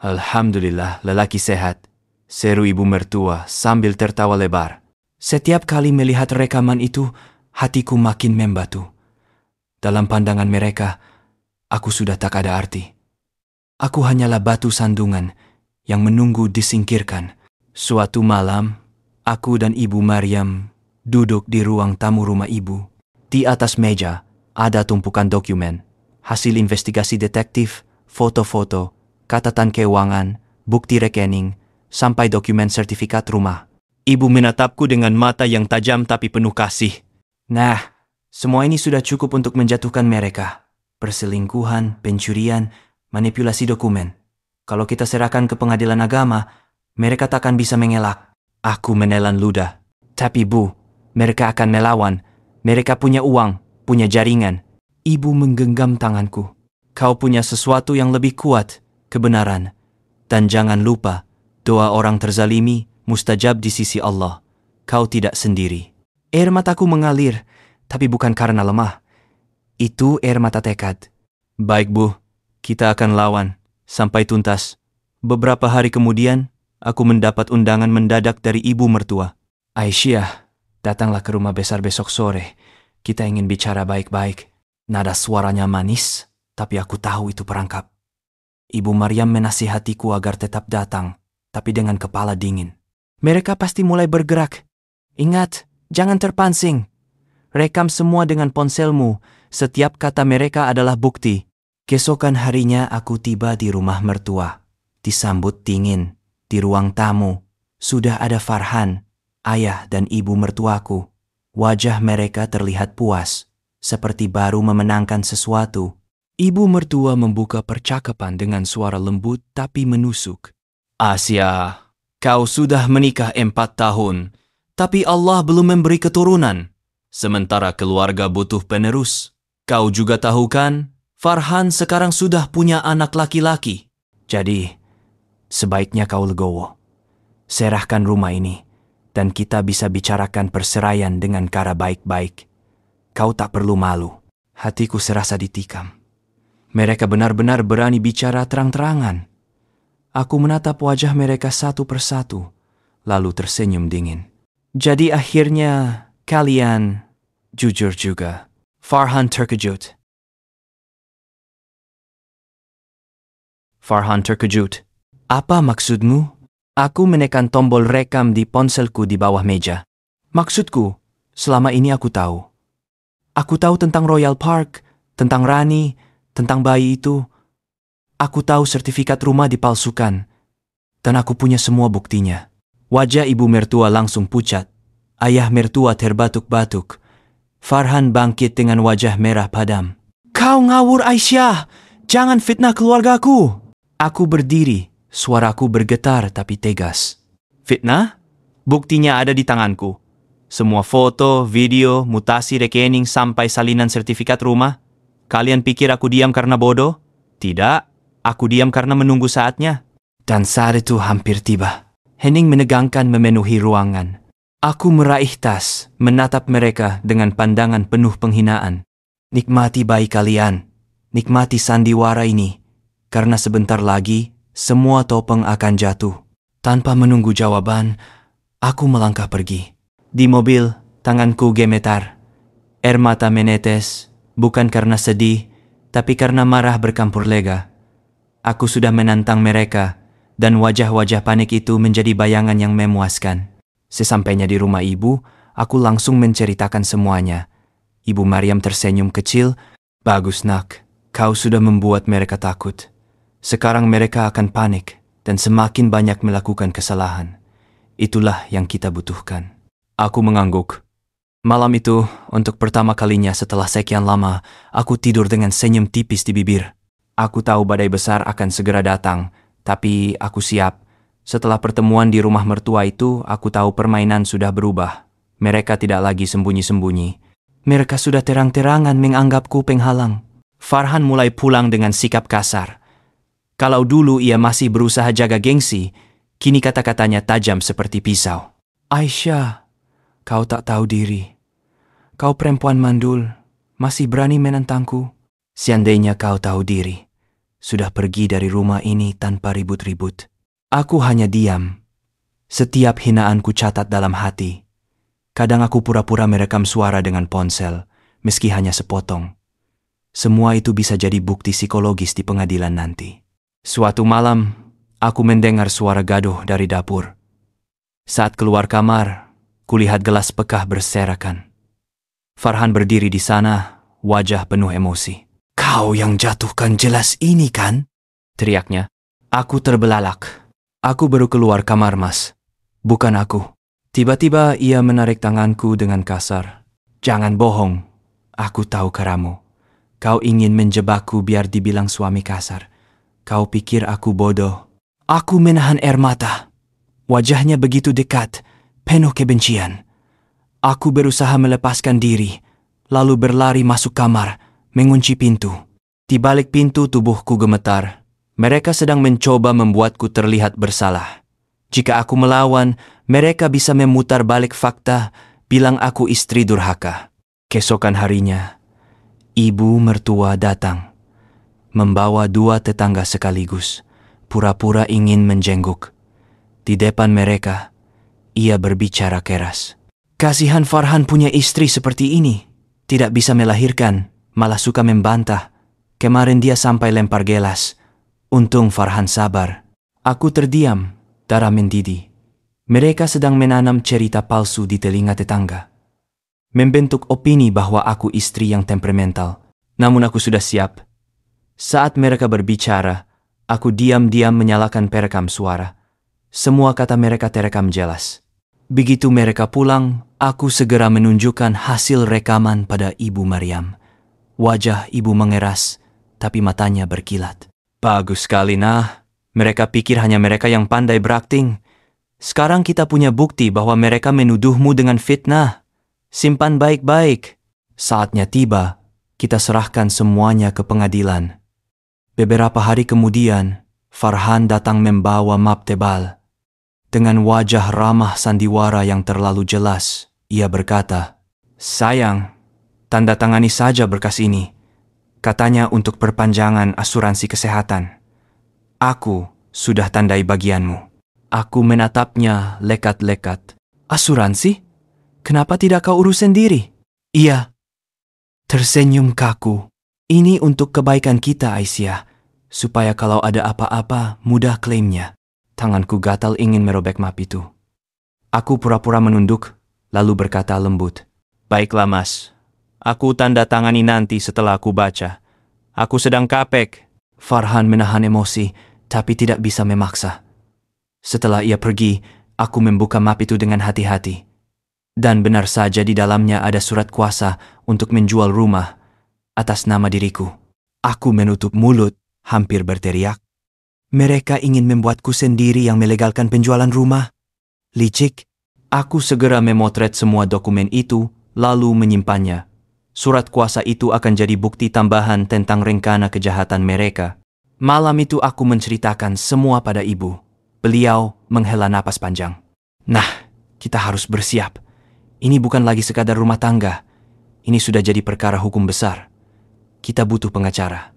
"Alhamdulillah, lelaki sehat," seru ibu mertua sambil tertawa lebar. Setiap kali melihat rekaman itu, hatiku makin membatu. Dalam pandangan mereka, aku sudah tak ada arti. Aku hanyalah batu sandungan yang menunggu disingkirkan. Suatu malam, aku dan Ibu Maryam duduk di ruang tamu rumah ibu. Di atas meja ada tumpukan dokumen, hasil investigasi detektif, foto-foto, catatan keuangan, bukti rekening, sampai dokumen sertifikat rumah. Ibu menatapku dengan mata yang tajam tapi penuh kasih. "Nah, semua ini sudah cukup untuk menjatuhkan mereka. Perselingkuhan, pencurian, manipulasi dokumen. Kalau kita serahkan ke pengadilan agama, mereka takkan bisa mengelak." Aku menelan ludah. "Tapi Bu, mereka akan melawan. Mereka punya uang, punya jaringan." Ibu menggenggam tanganku. "Kau punya sesuatu yang lebih kuat, kebenaran. Dan jangan lupa, doa orang terzalimi mustajab di sisi Allah. Kau tidak sendiri." Air mataku mengalir, tapi bukan karena lemah. Itu air mata tekad. "Baik Bu, kita akan lawan sampai tuntas." Beberapa hari kemudian, aku mendapat undangan mendadak dari ibu mertua. "Aisyah, datanglah ke rumah besar besok sore. Kita ingin bicara baik-baik." Nada suaranya manis, tapi aku tahu itu perangkap. Ibu Maryam menasihatiku agar tetap datang, tapi dengan kepala dingin. "Mereka pasti mulai bergerak. Ingat, jangan terpancing. Rekam semua dengan ponselmu. Setiap kata mereka adalah bukti." Keesokan harinya aku tiba di rumah mertua. Disambut dingin. Di ruang tamu, sudah ada Farhan, ayah dan ibu mertuaku. Wajah mereka terlihat puas, seperti baru memenangkan sesuatu. Ibu mertua membuka percakapan dengan suara lembut tapi menusuk. "Asia, kau sudah menikah 4 tahun, tapi Allah belum memberi keturunan. Sementara keluarga butuh penerus. Kau juga tahu kan, Farhan sekarang sudah punya anak laki-laki. Jadi, sebaiknya kau legowo. Serahkan rumah ini, dan kita bisa bicarakan perceraian dengan cara baik-baik. Kau tak perlu malu." Hatiku serasa ditikam. Mereka benar-benar berani bicara terang-terangan. Aku menatap wajah mereka satu persatu, lalu tersenyum dingin. "Jadi akhirnya kalian jujur juga." Farhan terkejut. Farhan terkejut. "Apa maksudmu?" Aku menekan tombol rekam di ponselku di bawah meja. "Maksudku, selama ini aku tahu. Aku tahu tentang Royal Park, tentang Rani, tentang bayi itu. Aku tahu sertifikat rumah dipalsukan. Dan aku punya semua buktinya." Wajah ibu mertua langsung pucat. Ayah mertua terbatuk-batuk. Farhan bangkit dengan wajah merah padam. "Kau ngawur, Aisyah! Jangan fitnah keluargaku!" Aku berdiri. Suaraku bergetar tapi tegas. "Fitnah? Buktinya ada di tanganku. Semua foto, video, mutasi rekening sampai salinan sertifikat rumah. Kalian pikir aku diam karena bodoh? Tidak, aku diam karena menunggu saatnya." Dan saat itu hampir tiba. Hening menegangkan memenuhi ruangan. Aku meraih tas, menatap mereka dengan pandangan penuh penghinaan. "Nikmati bayi kalian. Nikmati sandiwara ini. Karena sebentar lagi, semua topeng akan jatuh." Tanpa menunggu jawaban, aku melangkah pergi. Di mobil, tanganku gemetar. Air mata menetes, Bukan karena sedih, tapi karena marah bercampur lega. Aku sudah menantang mereka, dan wajah-wajah panik itu menjadi bayangan yang memuaskan. Sesampainya di rumah ibu, aku langsung menceritakan semuanya. Ibu Maryam tersenyum kecil. Bagus nak, kau sudah membuat mereka takut. Sekarang mereka akan panik dan semakin banyak melakukan kesalahan. Itulah yang kita butuhkan. Aku mengangguk. Malam itu, untuk pertama kalinya setelah sekian lama, aku tidur dengan senyum tipis di bibir. Aku tahu badai besar akan segera datang, tapi aku siap. Setelah pertemuan di rumah mertua itu, aku tahu permainan sudah berubah. Mereka tidak lagi sembunyi-sembunyi. Mereka sudah terang-terangan menganggapku penghalang. Farhan mulai pulang dengan sikap kasar. Kalau dulu ia masih berusaha jaga gengsi, kini kata-katanya tajam seperti pisau. Aisyah, kau tak tahu diri. Kau perempuan mandul, masih berani menentangku. Seandainya kau tahu diri, sudah pergi dari rumah ini tanpa ribut-ribut. Aku hanya diam. Setiap hinaanku catat dalam hati. Kadang aku pura-pura merekam suara dengan ponsel, meski hanya sepotong. Semua itu bisa jadi bukti psikologis di pengadilan nanti. Suatu malam, aku mendengar suara gaduh dari dapur. Saat keluar kamar, kulihat gelas pekah berserakan. Farhan berdiri di sana, wajah penuh emosi. Kau yang jatuhkan gelas ini kan? Teriaknya. Aku terbelalak. Aku baru keluar kamar, Mas. Bukan aku. Tiba-tiba ia menarik tanganku dengan kasar. Jangan bohong. Aku tahu keramu. Kau ingin menjebakku biar dibilang suami kasar. Kau pikir aku bodoh. Aku menahan air mata. Wajahnya begitu dekat, penuh kebencian. Aku berusaha melepaskan diri, lalu berlari masuk kamar, mengunci pintu. Di balik pintu tubuhku gemetar. Mereka sedang mencoba membuatku terlihat bersalah. Jika aku melawan, mereka bisa memutar balik fakta, bilang aku istri durhaka. Keesokan harinya, ibu mertua datang, membawa dua tetangga sekaligus, pura-pura ingin menjenguk. Di depan mereka, ia berbicara keras. Kasihan Farhan punya istri seperti ini. Tidak bisa melahirkan, malah suka membantah. Kemarin dia sampai lempar gelas. Untung Farhan sabar. Aku terdiam, darah mendidih. Mereka sedang menanam cerita palsu di telinga tetangga. Membentuk opini bahwa aku istri yang temperamental. Namun aku sudah siap. Saat mereka berbicara, aku diam-diam menyalakan perekam suara. Semua kata mereka terekam jelas. Begitu mereka pulang, aku segera menunjukkan hasil rekaman pada Ibu Maryam. Wajah ibu mengeras, tapi matanya berkilat. Bagus sekali, nah. Mereka pikir hanya mereka yang pandai berakting. Sekarang kita punya bukti bahwa mereka menuduhmu dengan fitnah. Simpan baik-baik. Saatnya tiba, kita serahkan semuanya ke pengadilan. Beberapa hari kemudian, Farhan datang membawa map tebal. Dengan wajah ramah sandiwara yang terlalu jelas, ia berkata, "Sayang, tanda tangani saja berkas ini. Katanya untuk perpanjangan asuransi kesehatan. Aku sudah tandai bagianmu." Aku menatapnya lekat-lekat. "Asuransi? Kenapa tidak kau urus sendiri?" Ia tersenyum kaku. "Ini untuk kebaikan kita, Aisyah, supaya kalau ada apa-apa mudah klaimnya." Tanganku gatal ingin merobek map itu. Aku pura-pura menunduk, lalu berkata lembut, "Baiklah, Mas. Aku tanda tangani nanti setelah aku baca. Aku sedang kapek." Farhan menahan emosi, tapi tidak bisa memaksa. Setelah ia pergi, aku membuka map itu dengan hati-hati. Dan benar saja di dalamnya ada surat kuasa untuk menjual rumah atas nama diriku. Aku menutup mulut, hampir berteriak. Mereka ingin membuatku sendiri yang melegalkan penjualan rumah. Licik. Aku segera memotret semua dokumen itu, lalu menyimpannya. Surat kuasa itu akan jadi bukti tambahan tentang rencana kejahatan mereka. Malam itu aku menceritakan semua pada ibu. Beliau menghela napas panjang. "Nah, kita harus bersiap. Ini bukan lagi sekadar rumah tangga. Ini sudah jadi perkara hukum besar. Kita butuh pengacara.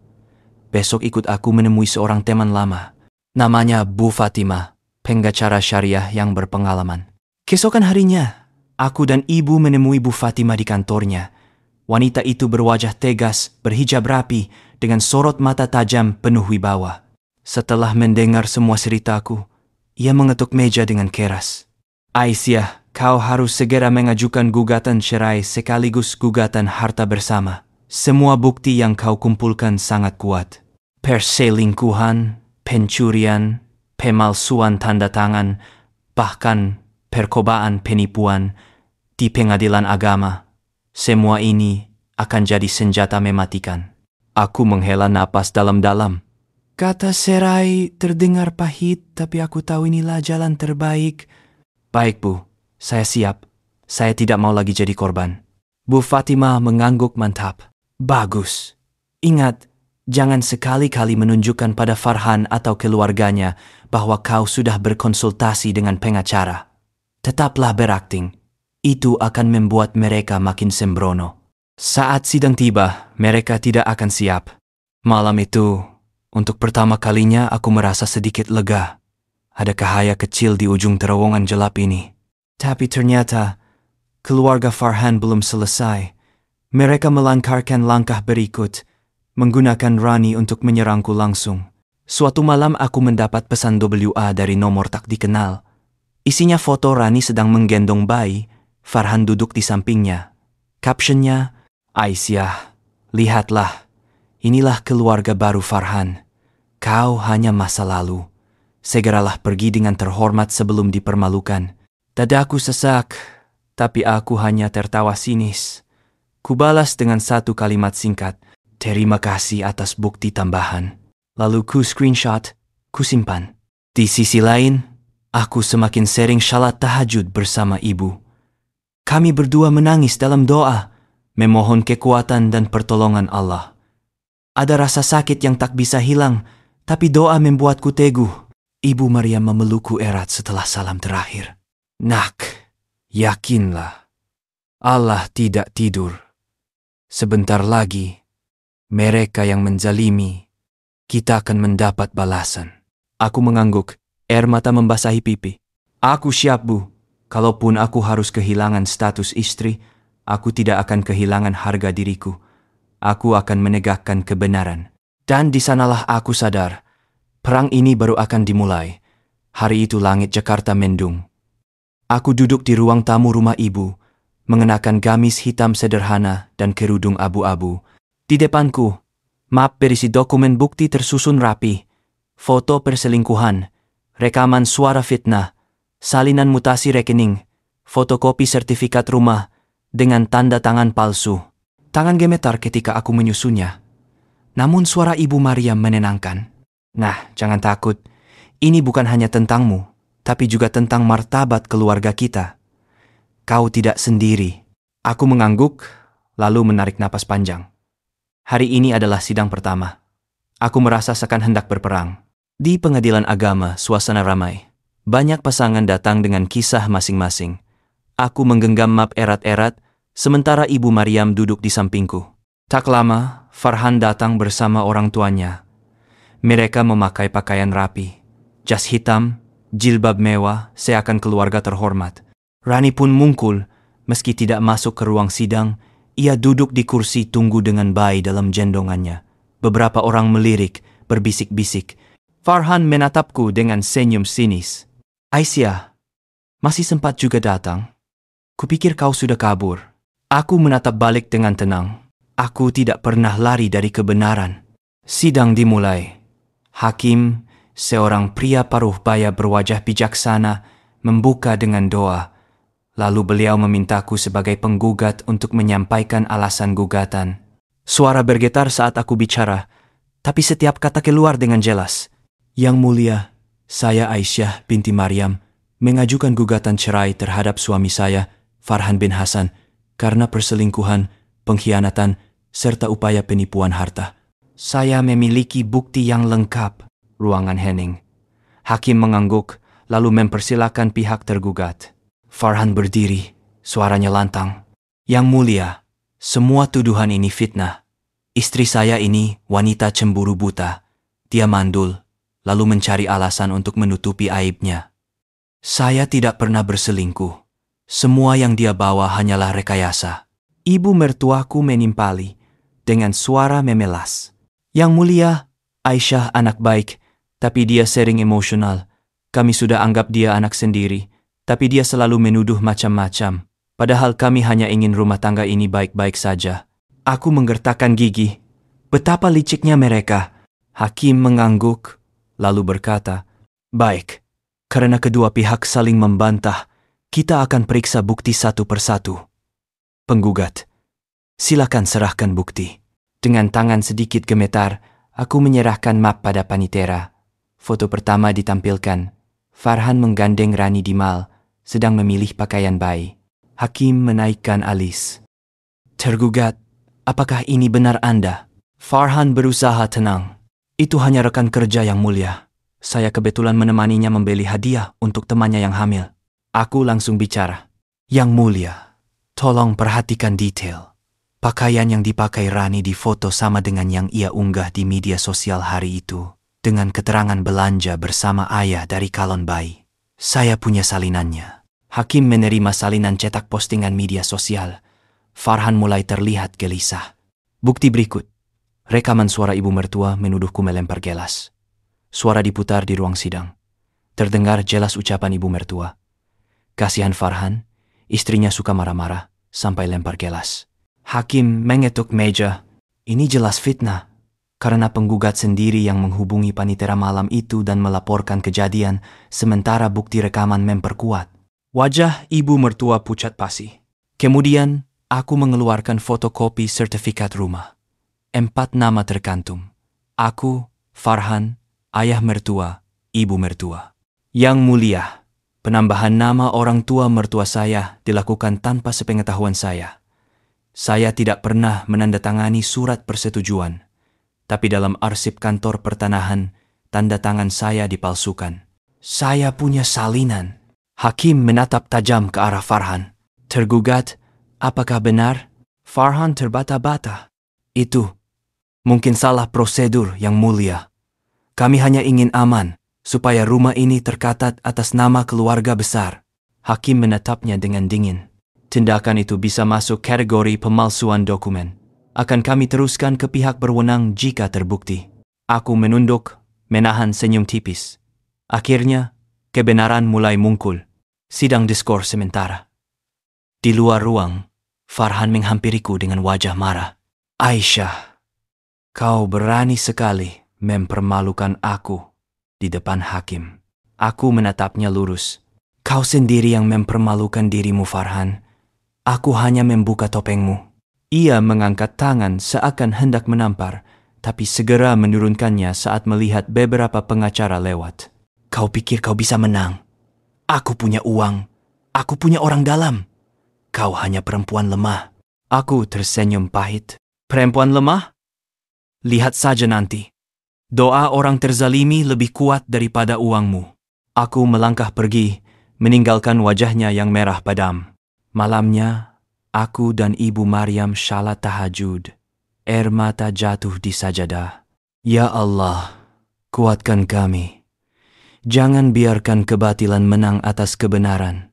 Besok ikut aku menemui seorang teman lama. Namanya Bu Fatimah, pengacara syariah yang berpengalaman." Keesokan harinya, aku dan ibu menemui Bu Fatimah di kantornya. Wanita itu berwajah tegas, berhijab rapi, dengan sorot mata tajam penuh wibawa. Setelah mendengar semua ceritaku, ia mengetuk meja dengan keras. Aisyah, kau harus segera mengajukan gugatan cerai sekaligus gugatan harta bersama. Semua bukti yang kau kumpulkan sangat kuat. Perselingkuhan, pencurian, pemalsuan tanda tangan, bahkan percobaan penipuan di pengadilan agama. Semua ini akan jadi senjata mematikan. Aku menghela napas dalam-dalam. Kata cerai terdengar pahit, tapi aku tahu inilah jalan terbaik. Baik, Bu. Saya siap. Saya tidak mau lagi jadi korban. Bu Fatimah mengangguk mantap. Bagus. Ingat, jangan sekali-kali menunjukkan pada Farhan atau keluarganya bahwa kau sudah berkonsultasi dengan pengacara. Tetaplah berakting. Itu akan membuat mereka makin sembrono. Saat sidang tiba, mereka tidak akan siap. Malam itu, untuk pertama kalinya aku merasa sedikit lega. Ada cahaya kecil di ujung terowongan gelap ini. Tapi ternyata, keluarga Farhan belum selesai. Mereka melangkarkan langkah berikut, menggunakan Rani untuk menyerangku langsung. Suatu malam aku mendapat pesan WA dari nomor tak dikenal. Isinya foto Rani sedang menggendong bayi, Farhan duduk di sampingnya. Captionnya, Aisyah, lihatlah, inilah keluarga baru Farhan. Kau hanya masa lalu. Segeralah pergi dengan terhormat sebelum dipermalukan. Dadaku sesak, tapi aku hanya tertawa sinis. Kubalas dengan satu kalimat singkat, terima kasih atas bukti tambahan. Lalu ku screenshot, ku simpan. Di sisi lain, aku semakin sering salat tahajud bersama ibu. Kami berdua menangis dalam doa, memohon kekuatan dan pertolongan Allah. Ada rasa sakit yang tak bisa hilang, tapi doa membuatku teguh. Ibu Maryam memelukku erat setelah salam terakhir. Nak, yakinlah, Allah tidak tidur. Sebentar lagi, mereka yang menzalimi, kita akan mendapat balasan. Aku mengangguk, air mata membasahi pipi. Aku siap, Bu. Kalaupun aku harus kehilangan status istri, aku tidak akan kehilangan harga diriku. Aku akan menegakkan kebenaran. Dan di sanalah aku sadar, perang ini baru akan dimulai. Hari itu langit Jakarta mendung. Aku duduk di ruang tamu rumah ibu, mengenakan gamis hitam sederhana dan kerudung abu-abu. Di depanku, map berisi dokumen bukti tersusun rapi, foto perselingkuhan, rekaman suara fitnah, salinan mutasi rekening, fotokopi sertifikat rumah, dengan tanda tangan palsu. Tangan gemetar ketika aku menyusunnya. Namun suara Ibu Maryam menenangkan. Nah, jangan takut. Ini bukan hanya tentangmu, tapi juga tentang martabat keluarga kita. Kau tidak sendiri. Aku mengangguk, lalu menarik napas panjang. Hari ini adalah sidang pertama. Aku merasa seakan hendak berperang. Di pengadilan agama, suasana ramai. Banyak pasangan datang dengan kisah masing-masing. Aku menggenggam map erat-erat, sementara Ibu Maryam duduk di sampingku. Tak lama, Farhan datang bersama orang tuanya. Mereka memakai pakaian rapi, jas hitam, jilbab mewah, seakan keluarga terhormat. Rani pun mungkul, meski tidak masuk ke ruang sidang, ia duduk di kursi tunggu dengan bayi dalam gendongannya. Beberapa orang melirik, berbisik-bisik. Farhan menatapku dengan senyum sinis. Aisyah, masih sempat juga datang? Kupikir kau sudah kabur. Aku menatap balik dengan tenang. Aku tidak pernah lari dari kebenaran. Sidang dimulai. Hakim, seorang pria paruh baya berwajah bijaksana, membuka dengan doa. Lalu beliau memintaku sebagai penggugat untuk menyampaikan alasan gugatan. Suara bergetar saat aku bicara, tapi setiap kata keluar dengan jelas. Yang mulia, saya Aisyah binti Maryam mengajukan gugatan cerai terhadap suami saya, Farhan bin Hasan, karena perselingkuhan, pengkhianatan, serta upaya penipuan harta. Saya memiliki bukti yang lengkap. Ruangan hening. Hakim mengangguk, lalu mempersilakan pihak tergugat. Farhan berdiri, suaranya lantang. Yang mulia, semua tuduhan ini fitnah. Istri saya ini wanita cemburu buta. Dia mandul, lalu mencari alasan untuk menutupi aibnya. Saya tidak pernah berselingkuh. Semua yang dia bawa hanyalah rekayasa. Ibu mertuaku menimpali dengan suara memelas. Yang mulia, Aisyah anak baik, tapi dia sering emosional. Kami sudah anggap dia anak sendiri, tapi dia selalu menuduh macam-macam. Padahal kami hanya ingin rumah tangga ini baik-baik saja. Aku menggertakkan gigi. Betapa liciknya mereka. Hakim mengangguk, lalu berkata, "Baik, karena kedua pihak saling membantah, kita akan periksa bukti satu persatu. Penggugat, silakan serahkan bukti." Dengan tangan sedikit gemetar, aku menyerahkan map pada panitera. Foto pertama ditampilkan. Farhan menggandeng Rani Dimal, sedang memilih pakaian bayi. Hakim menaikkan alis. "Tergugat, apakah ini benar Anda?" Farhan berusaha tenang. "Itu hanya rekan kerja yang mulia. Saya kebetulan menemaninya membeli hadiah untuk temannya yang hamil." Aku langsung bicara. "Yang mulia, tolong perhatikan detail. Pakaian yang dipakai Rani di foto sama dengan yang ia unggah di media sosial hari itu, dengan keterangan belanja bersama ayah dari calon bayi. Saya punya salinannya." Hakim menerima salinan cetak postingan media sosial. Farhan mulai terlihat gelisah. Bukti berikut. Rekaman suara ibu mertua menuduhku melempar gelas. Suara diputar di ruang sidang. Terdengar jelas ucapan ibu mertua. Kasihan Farhan, istrinya suka marah-marah sampai lempar gelas. Hakim mengetuk meja. Ini jelas fitnah, karena penggugat sendiri yang menghubungi panitera malam itu dan melaporkan kejadian, sementara bukti rekaman memperkuat. Wajah ibu mertua pucat pasi. Kemudian, aku mengeluarkan fotokopi sertifikat rumah. 4 nama terkantum. Aku, Farhan, ayah mertua, ibu mertua. Yang mulia, penambahan nama orang tua mertua saya dilakukan tanpa sepengetahuan saya. Saya tidak pernah menandatangani surat persetujuan, tapi dalam arsip kantor pertanahan, tanda tangan saya dipalsukan. Saya punya salinan. Hakim menatap tajam ke arah Farhan. Tergugat, apakah benar? Farhan terbata-bata. Itu mungkin salah prosedur yang mulia. Kami hanya ingin aman, supaya rumah ini tercatat atas nama keluarga besar. Hakim menatapnya dengan dingin. Tindakan itu bisa masuk kategori pemalsuan dokumen. Akan kami teruskan ke pihak berwenang jika terbukti. Aku menunduk, menahan senyum tipis. Akhirnya, kebenaran mulai muncul. Sidang diskors sementara. Di luar ruang, Farhan menghampiriku dengan wajah marah. "Aisyah, kau berani sekali mempermalukan aku di depan hakim." Aku menatapnya lurus. "Kau sendiri yang mempermalukan dirimu, Farhan. Aku hanya membuka topengmu." Ia mengangkat tangan seakan hendak menampar, tapi segera menurunkannya saat melihat beberapa pengacara lewat. "Kau pikir kau bisa menang? Aku punya uang. Aku punya orang dalam. Kau hanya perempuan lemah." Aku tersenyum pahit. "Perempuan lemah? Lihat saja nanti. Doa orang terzalimi lebih kuat daripada uangmu." Aku melangkah pergi, meninggalkan wajahnya yang merah padam. Malamnya, aku dan Ibu Maryam shalat tahajud. Air mata jatuh di sajadah. "Ya Allah, kuatkan kami. Jangan biarkan kebatilan menang atas kebenaran.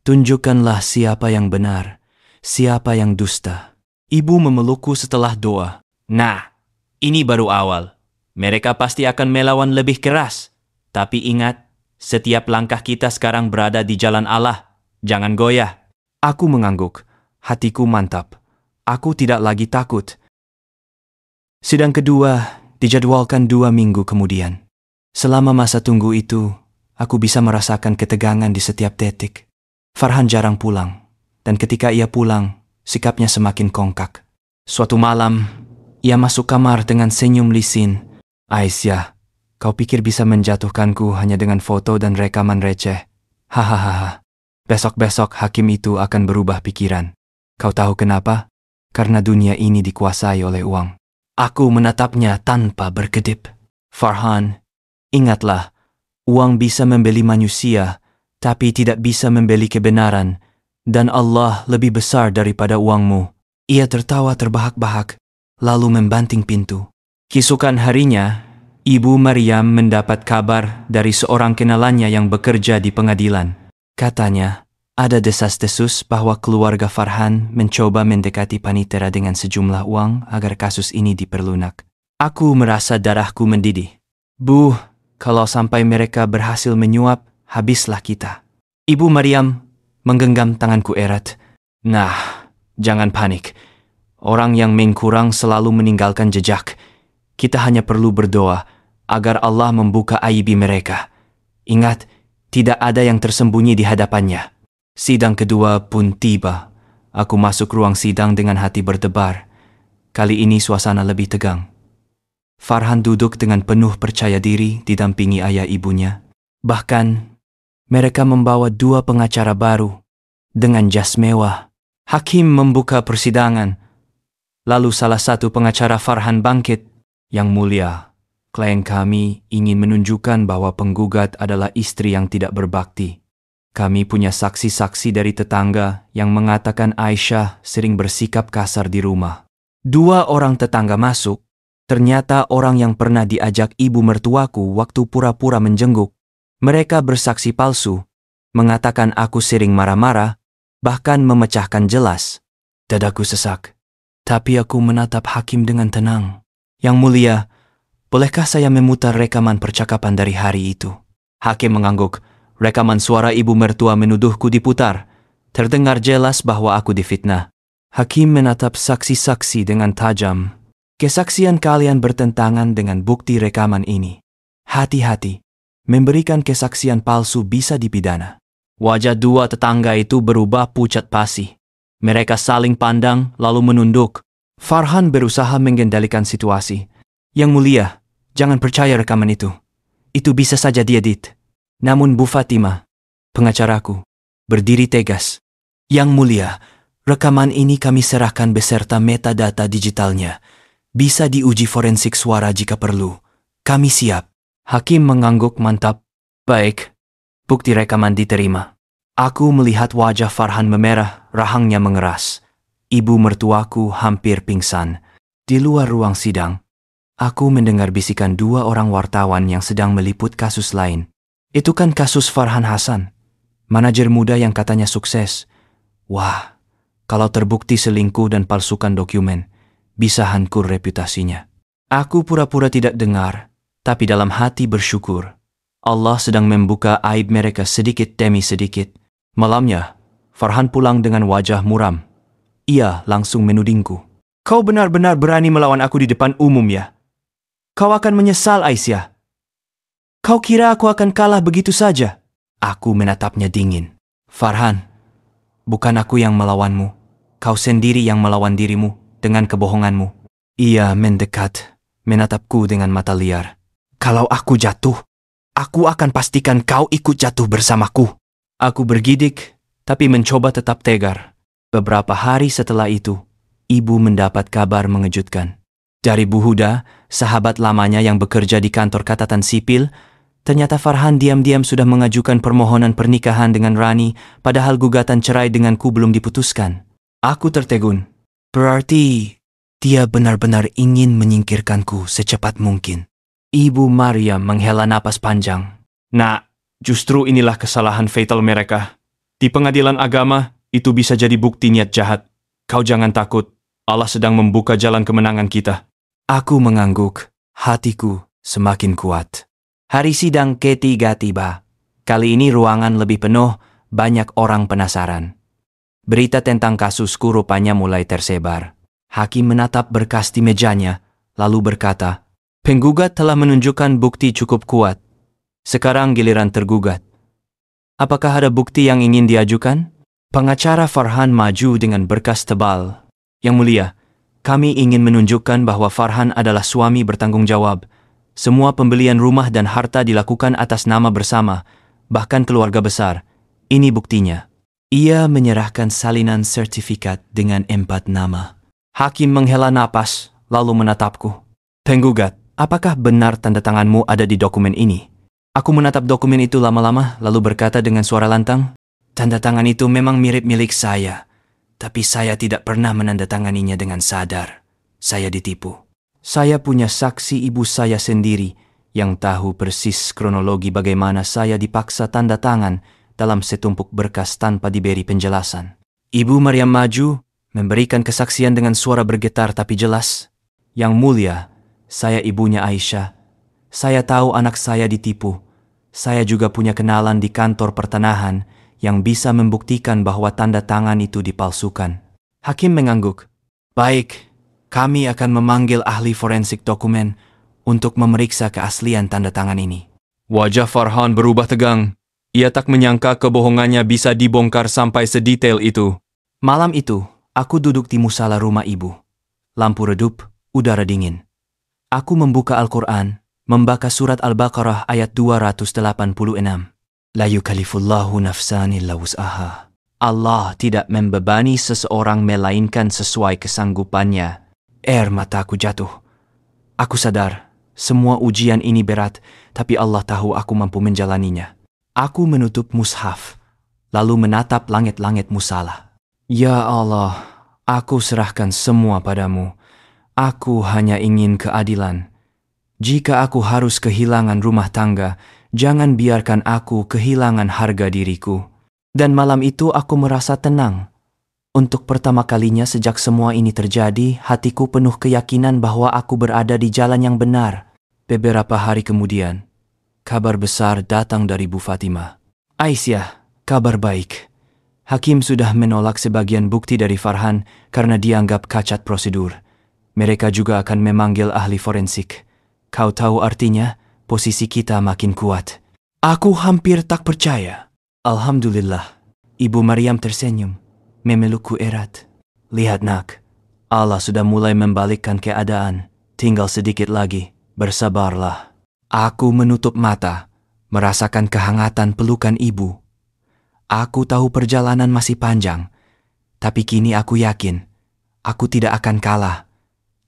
Tunjukkanlah siapa yang benar, siapa yang dusta." Ibu memelukku setelah doa. "Nah, ini baru awal. Mereka pasti akan melawan lebih keras. Tapi ingat, setiap langkah kita sekarang berada di jalan Allah. Jangan goyah." Aku mengangguk. Hatiku mantap. Aku tidak lagi takut. Sidang kedua dijadwalkan 2 minggu kemudian. Selama masa tunggu itu, aku bisa merasakan ketegangan di setiap detik. Farhan jarang pulang, dan ketika ia pulang, sikapnya semakin kongkak. Suatu malam, ia masuk kamar dengan senyum lisin. "Aisyah, kau pikir bisa menjatuhkanku hanya dengan foto dan rekaman receh? Hahaha. Besok-besok hakim itu akan berubah pikiran. Kau tahu kenapa? Karena dunia ini dikuasai oleh uang." Aku menatapnya tanpa berkedip. "Farhan, ingatlah, uang bisa membeli manusia, tapi tidak bisa membeli kebenaran, dan Allah lebih besar daripada uangmu." Ia tertawa terbahak-bahak, lalu membanting pintu. Keesokan harinya, Ibu Maryam mendapat kabar dari seorang kenalannya yang bekerja di pengadilan. Katanya, Ada desas-desus bahwa keluarga Farhan mencoba mendekati Panitera dengan sejumlah uang agar kasus ini diperlunak. Aku merasa darahku mendidih. Bu, kalau sampai mereka berhasil menyuap, habislah kita. Ibu Maryam menggenggam tanganku erat. Nah, jangan panik. Orang yang main kurang selalu meninggalkan jejak. Kita hanya perlu berdoa agar Allah membuka aib mereka. Ingat, tidak ada yang tersembunyi di hadapannya. Sidang kedua pun tiba. Aku masuk ruang sidang dengan hati berdebar. Kali ini suasana lebih tegang. Farhan duduk dengan penuh percaya diri didampingi ayah ibunya. Bahkan, mereka membawa 2 pengacara baru dengan jas mewah. Hakim membuka persidangan. Lalu salah satu pengacara Farhan bangkit. Yang mulia, klien kami ingin menunjukkan bahwa penggugat adalah istri yang tidak berbakti. Kami punya saksi-saksi dari tetangga yang mengatakan Aisyah sering bersikap kasar di rumah. 2 orang tetangga masuk. Ternyata orang yang pernah diajak ibu mertuaku waktu pura-pura menjenguk. Mereka bersaksi palsu, mengatakan aku sering marah-marah, bahkan memecahkan gelas. Dadaku sesak. Tapi aku menatap hakim dengan tenang. Yang mulia, bolehkah saya memutar rekaman percakapan dari hari itu? Hakim mengangguk. Rekaman suara ibu mertua menuduhku diputar. Terdengar jelas bahwa aku difitnah. Hakim menatap saksi-saksi dengan tajam. Kesaksian kalian bertentangan dengan bukti rekaman ini. Hati-hati, memberikan kesaksian palsu bisa dipidana. Wajah 2 tetangga itu berubah pucat pasi. Mereka saling pandang lalu menunduk. Farhan berusaha mengendalikan situasi. Yang mulia, jangan percaya rekaman itu. Itu bisa saja diedit. Namun Bu Fatimah, pengacaraku, berdiri tegas. Yang mulia, rekaman ini kami serahkan beserta metadata digitalnya. Bisa diuji forensik suara jika perlu. Kami siap. Hakim mengangguk mantap. Baik, bukti rekaman diterima. Aku melihat wajah Farhan memerah, rahangnya mengeras. Ibu mertuaku hampir pingsan. Di luar ruang sidang, aku mendengar bisikan 2 orang wartawan yang sedang meliput kasus lain. Itu kan kasus Farhan Hasan, manajer muda yang katanya sukses. Wah, kalau terbukti selingkuh dan palsukan dokumen, bisa hancur reputasinya. Aku pura-pura tidak dengar, tapi dalam hati bersyukur. Allah sedang membuka aib mereka sedikit demi sedikit. Malamnya, Farhan pulang dengan wajah muram. Ia langsung menudingku. Kau benar-benar berani melawan aku di depan umum ya? Kau akan menyesal, Aisyah. Kau kira aku akan kalah begitu saja? Aku menatapnya dingin. Farhan, bukan aku yang melawanmu. Kau sendiri yang melawan dirimu dengan kebohonganmu. Ia mendekat, menatapku dengan mata liar. Kalau aku jatuh, aku akan pastikan kau ikut jatuh bersamaku. Aku bergidik, tapi mencoba tetap tegar. Beberapa hari setelah itu, ibu mendapat kabar mengejutkan. Dari Bu Huda, sahabat lamanya yang bekerja di kantor catatan sipil, ternyata Farhan diam-diam sudah mengajukan permohonan pernikahan dengan Rani, padahal gugatan cerai denganku belum diputuskan. Aku tertegun. Berarti dia benar-benar ingin menyingkirkanku secepat mungkin. Ibu Maryam menghela napas panjang. Nak, justru inilah kesalahan fatal mereka. Di pengadilan agama, itu bisa jadi bukti niat jahat. Kau jangan takut, Allah sedang membuka jalan kemenangan kita. Aku mengangguk, hatiku semakin kuat. Hari sidang ketiga tiba. Kali ini ruangan lebih penuh, banyak orang penasaran. Berita tentang kasusku rupanya mulai tersebar. Hakim menatap berkas di mejanya, lalu berkata, penggugat telah menunjukkan bukti cukup kuat. Sekarang giliran tergugat. Apakah ada bukti yang ingin diajukan? Pengacara Farhan maju dengan berkas tebal. Yang mulia, kami ingin menunjukkan bahwa Farhan adalah suami bertanggung jawab. Semua pembelian rumah dan harta dilakukan atas nama bersama, bahkan keluarga besar. Ini buktinya. Ia menyerahkan salinan sertifikat dengan 4 nama. Hakim menghela napas, lalu menatapku. Penggugat, apakah benar tanda tanganmu ada di dokumen ini? Aku menatap dokumen itu lama-lama, lalu berkata dengan suara lantang, tanda tangan itu memang mirip milik saya, tapi saya tidak pernah menandatanganinya dengan sadar. Saya ditipu. Saya punya saksi ibu saya sendiri yang tahu persis kronologi bagaimana saya dipaksa tanda tangan dalam setumpuk berkas tanpa diberi penjelasan. Ibu Maryam maju, memberikan kesaksian dengan suara bergetar tapi jelas. Yang mulia, saya ibunya Aisyah. Saya tahu anak saya ditipu. Saya juga punya kenalan di kantor pertanahan yang bisa membuktikan bahwa tanda tangan itu dipalsukan. Hakim mengangguk. Baik, kami akan memanggil ahli forensik dokumen untuk memeriksa keaslian tanda tangan ini. Wajah Farhan berubah tegang. Ia tak menyangka kebohongannya bisa dibongkar sampai sedetail itu. Malam itu, aku duduk di musala rumah ibu. Lampu redup, udara dingin. Aku membuka Al-Quran, membaca surat Al-Baqarah ayat 286. La yukallifullahu nafsan illa wus'aha. Allah tidak membebani seseorang melainkan sesuai kesanggupannya. Air mataku jatuh. Aku sadar, semua ujian ini berat, tapi Allah tahu aku mampu menjalaninya. Aku menutup mushaf, lalu menatap langit-langit musala. Ya Allah, aku serahkan semua padamu. Aku hanya ingin keadilan. Jika aku harus kehilangan rumah tangga, jangan biarkan aku kehilangan harga diriku. Dan malam itu aku merasa tenang. Untuk pertama kalinya sejak semua ini terjadi, hatiku penuh keyakinan bahwa aku berada di jalan yang benar. Beberapa hari kemudian, kabar besar datang dari Bu Fatimah. Aisyah, kabar baik. Hakim sudah menolak sebagian bukti dari Farhan karena dianggap cacat prosedur. Mereka juga akan memanggil ahli forensik. Kau tahu artinya, posisi kita makin kuat. Aku hampir tak percaya. Alhamdulillah, Ibu Maryam tersenyum, memelukku erat. Lihat nak, Allah sudah mulai membalikkan keadaan. Tinggal sedikit lagi, bersabarlah. Aku menutup mata, merasakan kehangatan pelukan ibu. Aku tahu perjalanan masih panjang, tapi kini aku yakin, aku tidak akan kalah.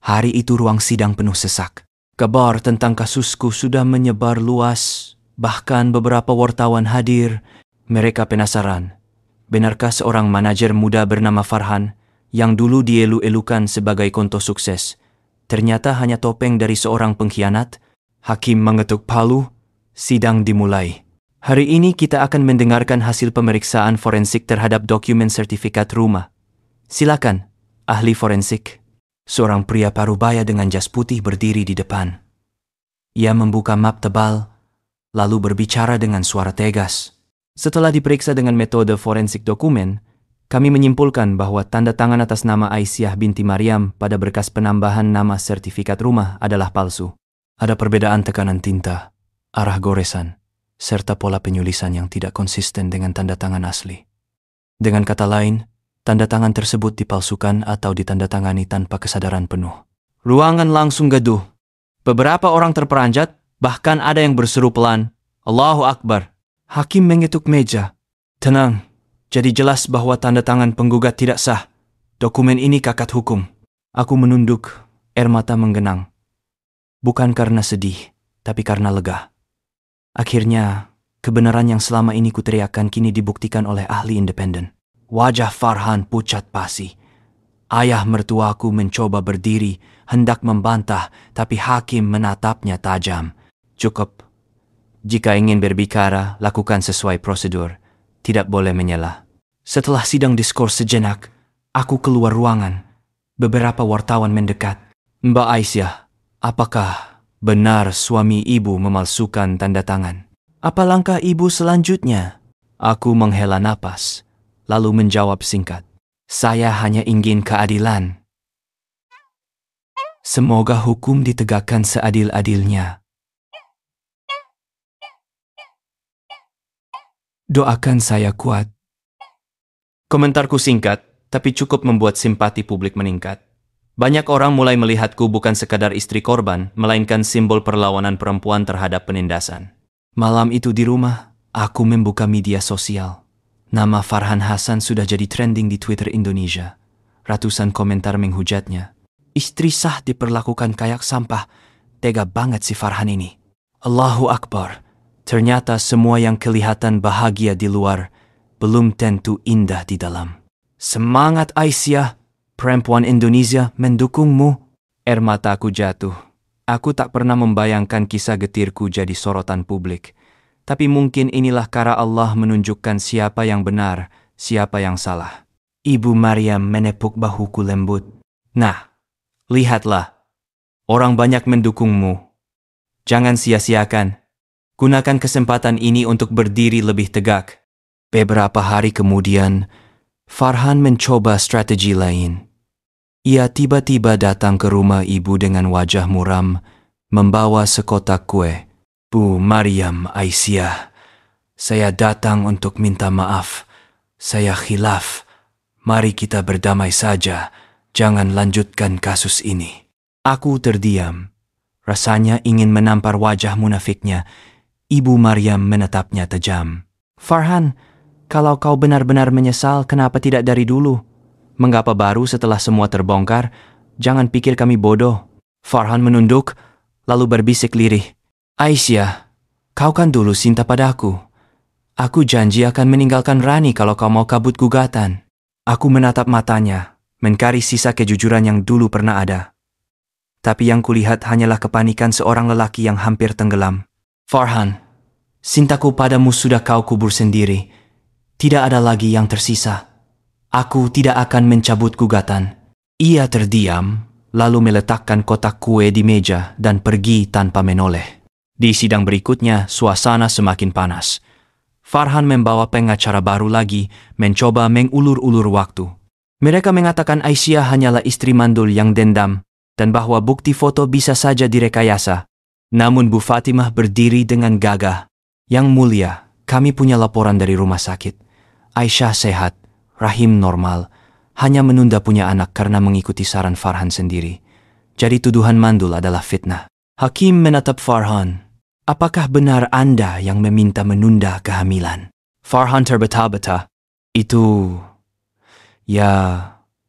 Hari itu ruang sidang penuh sesak. Kabar tentang kasusku sudah menyebar luas, bahkan beberapa wartawan hadir. Mereka penasaran, benarkah seorang manajer muda bernama Farhan, yang dulu dielu-elukan sebagai konto sukses, ternyata hanya topeng dari seorang pengkhianat? Hakim mengetuk palu, sidang dimulai. Hari ini kita akan mendengarkan hasil pemeriksaan forensik terhadap dokumen sertifikat rumah. Silakan, ahli forensik. Seorang pria parubaya dengan jas putih berdiri di depan. Ia membuka map tebal, lalu berbicara dengan suara tegas. Setelah diperiksa dengan metode forensik dokumen, kami menyimpulkan bahwa tanda tangan atas nama Aisyah binti Maryam pada berkas penambahan nama sertifikat rumah adalah palsu. Ada perbedaan tekanan tinta, arah goresan, serta pola penulisan yang tidak konsisten dengan tanda tangan asli. Dengan kata lain, tanda tangan tersebut dipalsukan atau ditandatangani tanpa kesadaran penuh. Ruangan langsung gaduh. Beberapa orang terperanjat, bahkan ada yang berseru pelan, Allahu Akbar. Hakim mengetuk meja. Tenang, jadi jelas bahwa tanda tangan penggugat tidak sah. Dokumen ini kakat hukum. Aku menunduk, air mata menggenang. Bukan karena sedih, tapi karena lega. Akhirnya, kebenaran yang selama ini kuteriakan kini dibuktikan oleh ahli independen. Wajah Farhan pucat pasi. Ayah mertuaku mencoba berdiri, hendak membantah, tapi hakim menatapnya tajam. Cukup. Jika ingin berbicara, lakukan sesuai prosedur. Tidak boleh menyela. Setelah sidang diskors sejenak, aku keluar ruangan. Beberapa wartawan mendekat. Mbak Aisyah, apakah benar suami ibu memalsukan tanda tangan? Apa langkah ibu selanjutnya? Aku menghela napas, lalu menjawab singkat. Saya hanya ingin keadilan. Semoga hukum ditegakkan seadil-adilnya. Doakan saya kuat. Komentarku singkat, tapi cukup membuat simpati publik meningkat. Banyak orang mulai melihatku bukan sekadar istri korban, melainkan simbol perlawanan perempuan terhadap penindasan. Malam itu di rumah, aku membuka media sosial. Nama Farhan Hasan sudah jadi trending di Twitter Indonesia. Ratusan komentar menghujatnya. Istri sah diperlakukan kayak sampah. Tega banget si Farhan ini. Allahu Akbar. Ternyata semua yang kelihatan bahagia di luar belum tentu indah di dalam. Semangat Aisyah, perempuan Indonesia mendukungmu. Air mataku jatuh. Aku tak pernah membayangkan kisah getirku jadi sorotan publik. Tapi mungkin inilah cara Allah menunjukkan siapa yang benar, siapa yang salah. Ibu Maryam menepuk bahuku lembut. Nah, lihatlah. Orang banyak mendukungmu. Jangan sia-siakan. Gunakan kesempatan ini untuk berdiri lebih tegak. Beberapa hari kemudian, Farhan mencoba strategi lain. Ia tiba-tiba datang ke rumah ibu dengan wajah muram, membawa sekotak kue. Bu Maryam Aisyah, saya datang untuk minta maaf. Saya khilaf. Mari kita berdamai saja. Jangan lanjutkan kasus ini. Aku terdiam. Rasanya ingin menampar wajah munafiknya. Ibu Maryam menatapnya tajam. Farhan, kalau kau benar-benar menyesal, kenapa tidak dari dulu? Mengapa baru setelah semua terbongkar? Jangan pikir kami bodoh. Farhan menunduk, lalu berbisik lirih. Aisyah, kau kan dulu cinta padaku. Aku janji akan meninggalkan Rani kalau kau mau kabut gugatan. Aku menatap matanya, mencari sisa kejujuran yang dulu pernah ada. Tapi yang kulihat hanyalah kepanikan seorang lelaki yang hampir tenggelam. Farhan, cintaku padamu sudah kau kubur sendiri. Tidak ada lagi yang tersisa. Aku tidak akan mencabut gugatan. Ia terdiam, lalu meletakkan kotak kue di meja dan pergi tanpa menoleh. Di sidang berikutnya, suasana semakin panas. Farhan membawa pengacara baru lagi, mencoba mengulur-ulur waktu. Mereka mengatakan Aisyah hanyalah istri mandul yang dendam, dan bahwa bukti foto bisa saja direkayasa. Namun Bu Fatimah berdiri dengan gagah. Yang mulia, kami punya laporan dari rumah sakit. Aisyah sehat, rahim normal, hanya menunda punya anak karena mengikuti saran Farhan sendiri. Jadi tuduhan mandul adalah fitnah. Hakim menatap Farhan. Apakah benar Anda yang meminta menunda kehamilan? Farhan terbeta-beta. Ya,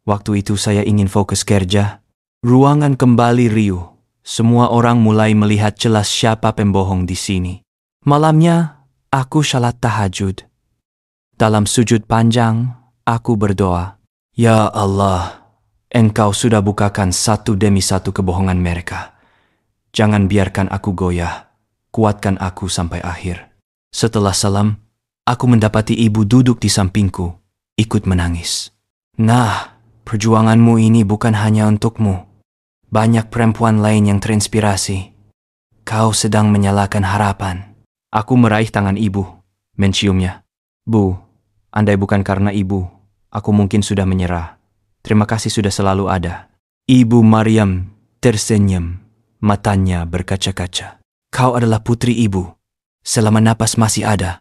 waktu itu saya ingin fokus kerja. Ruangan kembali riuh. Semua orang mulai melihat jelas siapa pembohong di sini. Malamnya, aku salat tahajud. Dalam sujud panjang, aku berdoa. Ya Allah, Engkau sudah bukakan satu demi satu kebohongan mereka. Jangan biarkan aku goyah. Kuatkan aku sampai akhir. Setelah salam, aku mendapati ibu duduk di sampingku, ikut menangis. Nah, perjuanganmu ini bukan hanya untukmu. Banyak perempuan lain yang terinspirasi. Kau sedang menyalakan harapan. Aku meraih tangan ibu, menciumnya. Bu, andai bukan karena ibu, aku mungkin sudah menyerah. Terima kasih sudah selalu ada. Ibu Maryam tersenyum, matanya berkaca-kaca. Kau adalah putri ibu. Selama napas masih ada,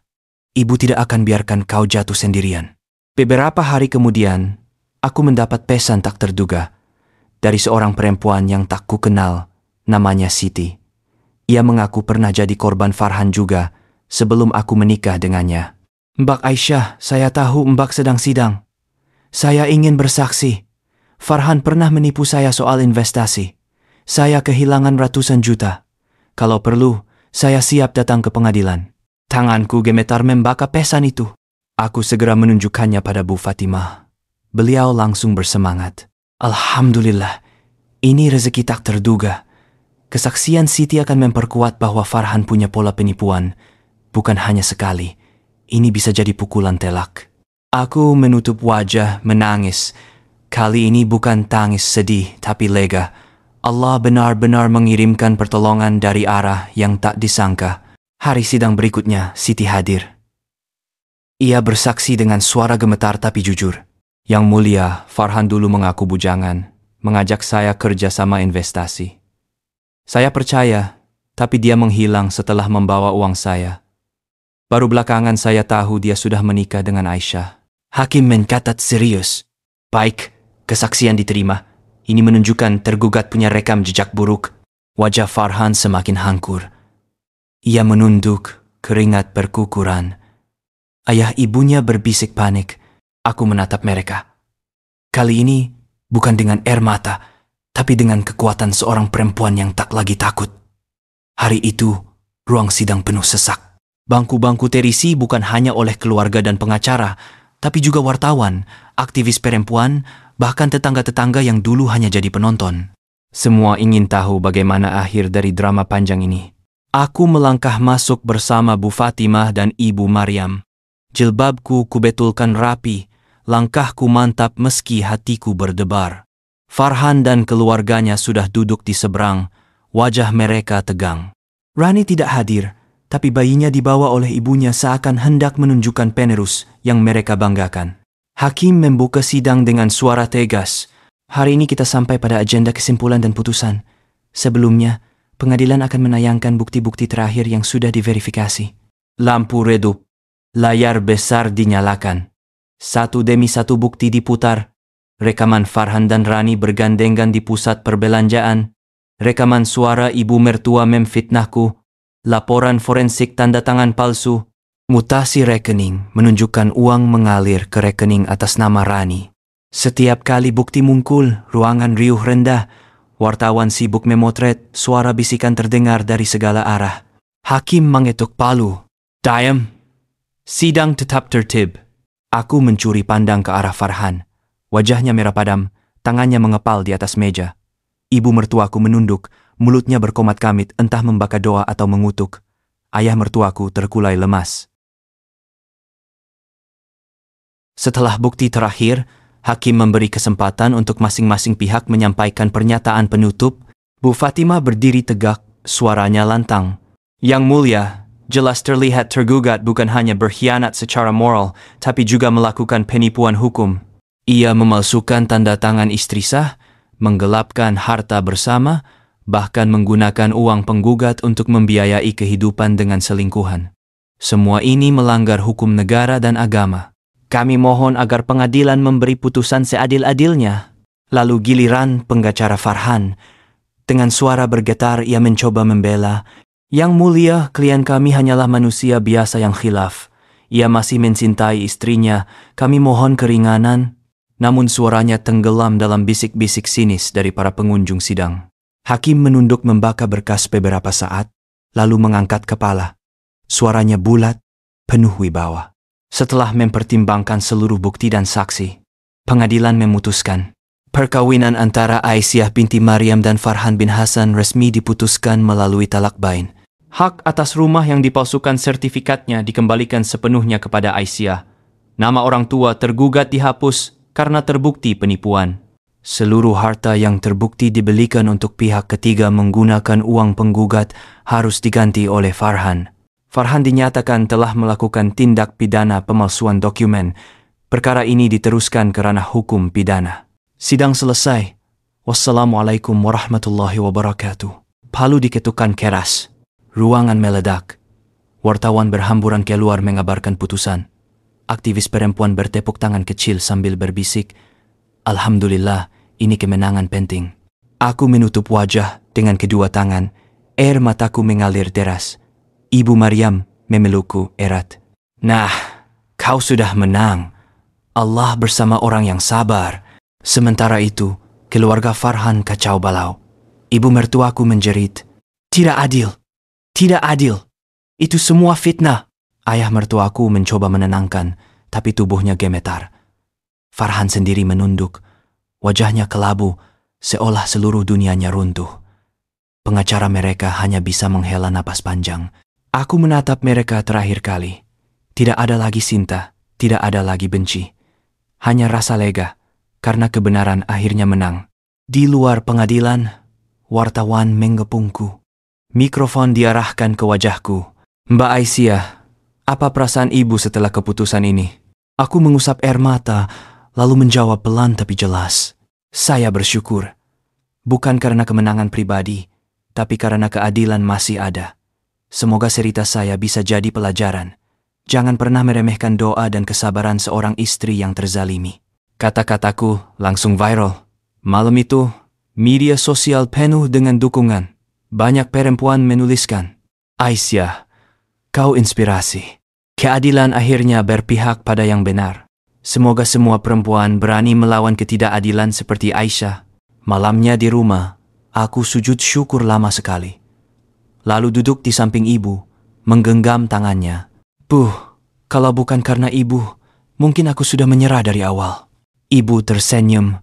ibu tidak akan biarkan kau jatuh sendirian. Beberapa hari kemudian, aku mendapat pesan tak terduga dari seorang perempuan yang tak kukenal, namanya Siti. Ia mengaku pernah jadi korban Farhan juga sebelum aku menikah dengannya. Mbak Aisyah, saya tahu Mbak sedang sidang. Saya ingin bersaksi. Farhan pernah menipu saya soal investasi. Saya kehilangan ratusan juta. Kalau perlu, saya siap datang ke pengadilan. Tanganku gemetar membaca pesan itu. Aku segera menunjukkannya pada Bu Fatimah. Beliau langsung bersemangat. Alhamdulillah, ini rezeki tak terduga. Kesaksian Siti akan memperkuat bahwa Farhan punya pola penipuan. Bukan hanya sekali. Ini bisa jadi pukulan telak. Aku menutup wajah, menangis. Kali ini bukan tangis sedih, tapi lega. Allah benar-benar mengirimkan pertolongan dari arah yang tak disangka. Hari sidang berikutnya, Siti hadir. Ia bersaksi dengan suara gemetar tapi jujur. Yang mulia, Farhan dulu mengaku bujangan, mengajak saya kerja sama investasi. Saya percaya, tapi dia menghilang setelah membawa uang saya. Baru belakangan saya tahu dia sudah menikah dengan Aisyah. Hakim mencatat serius. Baik, kesaksian diterima. Ini menunjukkan tergugat punya rekam jejak buruk. Wajah Farhan semakin hangkur. Ia menunduk, keringat berkukuran. Ayah ibunya berbisik panik. Aku menatap mereka. Kali ini bukan dengan air mata, tapi dengan kekuatan seorang perempuan yang tak lagi takut. Hari itu, ruang sidang penuh sesak. Bangku-bangku terisi bukan hanya oleh keluarga dan pengacara, tapi juga wartawan, aktivis perempuan, bahkan tetangga-tetangga yang dulu hanya jadi penonton. Semua ingin tahu bagaimana akhir dari drama panjang ini. Aku melangkah masuk bersama Bu Fatimah dan Ibu Maryam. Jilbabku kubetulkan rapi, langkahku mantap meski hatiku berdebar. Farhan dan keluarganya sudah duduk di seberang, wajah mereka tegang. Rani tidak hadir, tapi bayinya dibawa oleh ibunya seakan hendak menunjukkan penerus yang mereka banggakan. Hakim membuka sidang dengan suara tegas. Hari ini kita sampai pada agenda kesimpulan dan putusan. Sebelumnya, pengadilan akan menayangkan bukti-bukti terakhir yang sudah diverifikasi. Lampu redup. Layar besar dinyalakan. Satu demi satu bukti diputar. Rekaman Farhan dan Rani bergandengan di pusat perbelanjaan. Rekaman suara ibu mertua memfitnahku. Laporan forensik tanda tangan palsu. Mutasi rekening menunjukkan uang mengalir ke rekening atas nama Rani. Setiap kali bukti muncul, ruangan riuh rendah. Wartawan sibuk memotret, suara bisikan terdengar dari segala arah. Hakim mengetuk palu. Diam. Sidang tetap tertib. Aku mencuri pandang ke arah Farhan. Wajahnya merah padam, tangannya mengepal di atas meja. Ibu mertuaku menunduk, mulutnya berkomat-kamit entah membaca doa atau mengutuk. Ayah mertuaku terkulai lemas. Setelah bukti terakhir, hakim memberi kesempatan untuk masing-masing pihak menyampaikan pernyataan penutup. Bu Fatimah berdiri tegak, suaranya lantang. Yang mulia, jelas terlihat tergugat bukan hanya berkhianat secara moral, tapi juga melakukan penipuan hukum. Ia memalsukan tanda tangan istri sah, menggelapkan harta bersama, bahkan menggunakan uang penggugat untuk membiayai kehidupan dengan selingkuhan. Semua ini melanggar hukum negara dan agama. Kami mohon agar pengadilan memberi putusan seadil-adilnya. Lalu giliran pengacara Farhan. Dengan suara bergetar ia mencoba membela. Yang mulia, klien kami hanyalah manusia biasa yang khilaf. Ia masih mencintai istrinya. Kami mohon keringanan. Namun suaranya tenggelam dalam bisik-bisik sinis dari para pengunjung sidang. Hakim menunduk membaca berkas beberapa saat, lalu mengangkat kepala. Suaranya bulat, penuh wibawa. Setelah mempertimbangkan seluruh bukti dan saksi, pengadilan memutuskan. Perkawinan antara Aisyah binti Maryam dan Farhan bin Hasan resmi diputuskan melalui talak bain. Hak atas rumah yang dipalsukan sertifikatnya dikembalikan sepenuhnya kepada Aisyah. Nama orang tua tergugat dihapus karena terbukti penipuan. Seluruh harta yang terbukti dibelikan untuk pihak ketiga menggunakan uang penggugat harus diganti oleh Farhan. Farhan dinyatakan telah melakukan tindak pidana pemalsuan dokumen. Perkara ini diteruskan ke ranah hukum pidana. Sidang selesai. Wassalamualaikum warahmatullahi wabarakatuh. Palu diketukkan keras. Ruangan meledak. Wartawan berhamburan keluar mengabarkan putusan. Aktivis perempuan bertepuk tangan kecil sambil berbisik, Alhamdulillah, ini kemenangan penting. Aku menutup wajah dengan kedua tangan, air mataku mengalir deras. Ibu Maryam memelukku erat. Nah, kau sudah menang. Allah bersama orang yang sabar. Sementara itu, keluarga Farhan kacau balau. Ibu mertuaku menjerit, Tidak adil, tidak adil. Itu semua fitnah. Ayah mertuaku mencoba menenangkan, tapi tubuhnya gemetar. Farhan sendiri menunduk, wajahnya kelabu, seolah seluruh dunianya runtuh. Pengacara mereka hanya bisa menghela napas panjang. Aku menatap mereka terakhir kali. Tidak ada lagi cinta, tidak ada lagi benci. Hanya rasa lega, karena kebenaran akhirnya menang. Di luar pengadilan, wartawan mengepungku. Mikrofon diarahkan ke wajahku. Mbak Aisyah, apa perasaan ibu setelah keputusan ini? Aku mengusap air mata, lalu menjawab pelan tapi jelas. Saya bersyukur. Bukan karena kemenangan pribadi, tapi karena keadilan masih ada. Semoga cerita saya bisa jadi pelajaran. Jangan pernah meremehkan doa dan kesabaran seorang istri yang terzalimi. Kata-kataku langsung viral. Malam itu, media sosial penuh dengan dukungan. Banyak perempuan menuliskan, Aisyah, kau inspirasi. Keadilan akhirnya berpihak pada yang benar. Semoga semua perempuan berani melawan ketidakadilan seperti Aisyah. Malamnya di rumah, aku sujud syukur lama sekali. Lalu duduk di samping ibu, menggenggam tangannya. Kalau bukan karena ibu, mungkin aku sudah menyerah dari awal. Ibu tersenyum,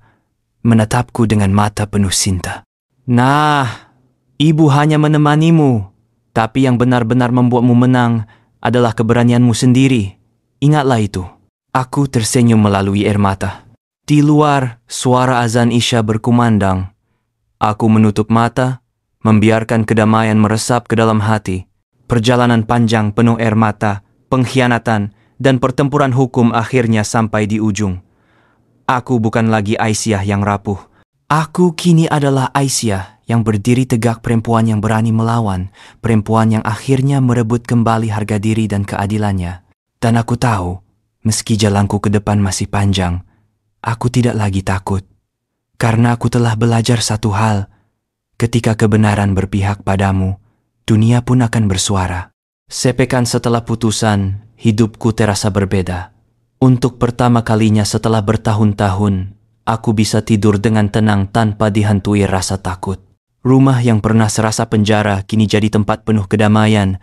menatapku dengan mata penuh cinta. Nah, ibu hanya menemanimu. Tapi yang benar-benar membuatmu menang adalah keberanianmu sendiri. Ingatlah itu. Aku tersenyum melalui air mata. Di luar, suara azan Isya berkumandang. Aku menutup mata, membiarkan kedamaian meresap ke dalam hati. Perjalanan panjang penuh air mata, pengkhianatan, dan pertempuran hukum akhirnya sampai di ujung. Aku bukan lagi Aisyah yang rapuh. Aku kini adalah Aisyah yang berdiri tegak, perempuan yang berani melawan, perempuan yang akhirnya merebut kembali harga diri dan keadilannya. Dan aku tahu, meski jalanku ke depan masih panjang, aku tidak lagi takut. Karena aku telah belajar satu hal, ketika kebenaran berpihak padamu, dunia pun akan bersuara. Sepekan setelah putusan, hidupku terasa berbeda. Untuk pertama kalinya setelah bertahun-tahun, aku bisa tidur dengan tenang tanpa dihantui rasa takut. Rumah yang pernah serasa penjara kini jadi tempat penuh kedamaian.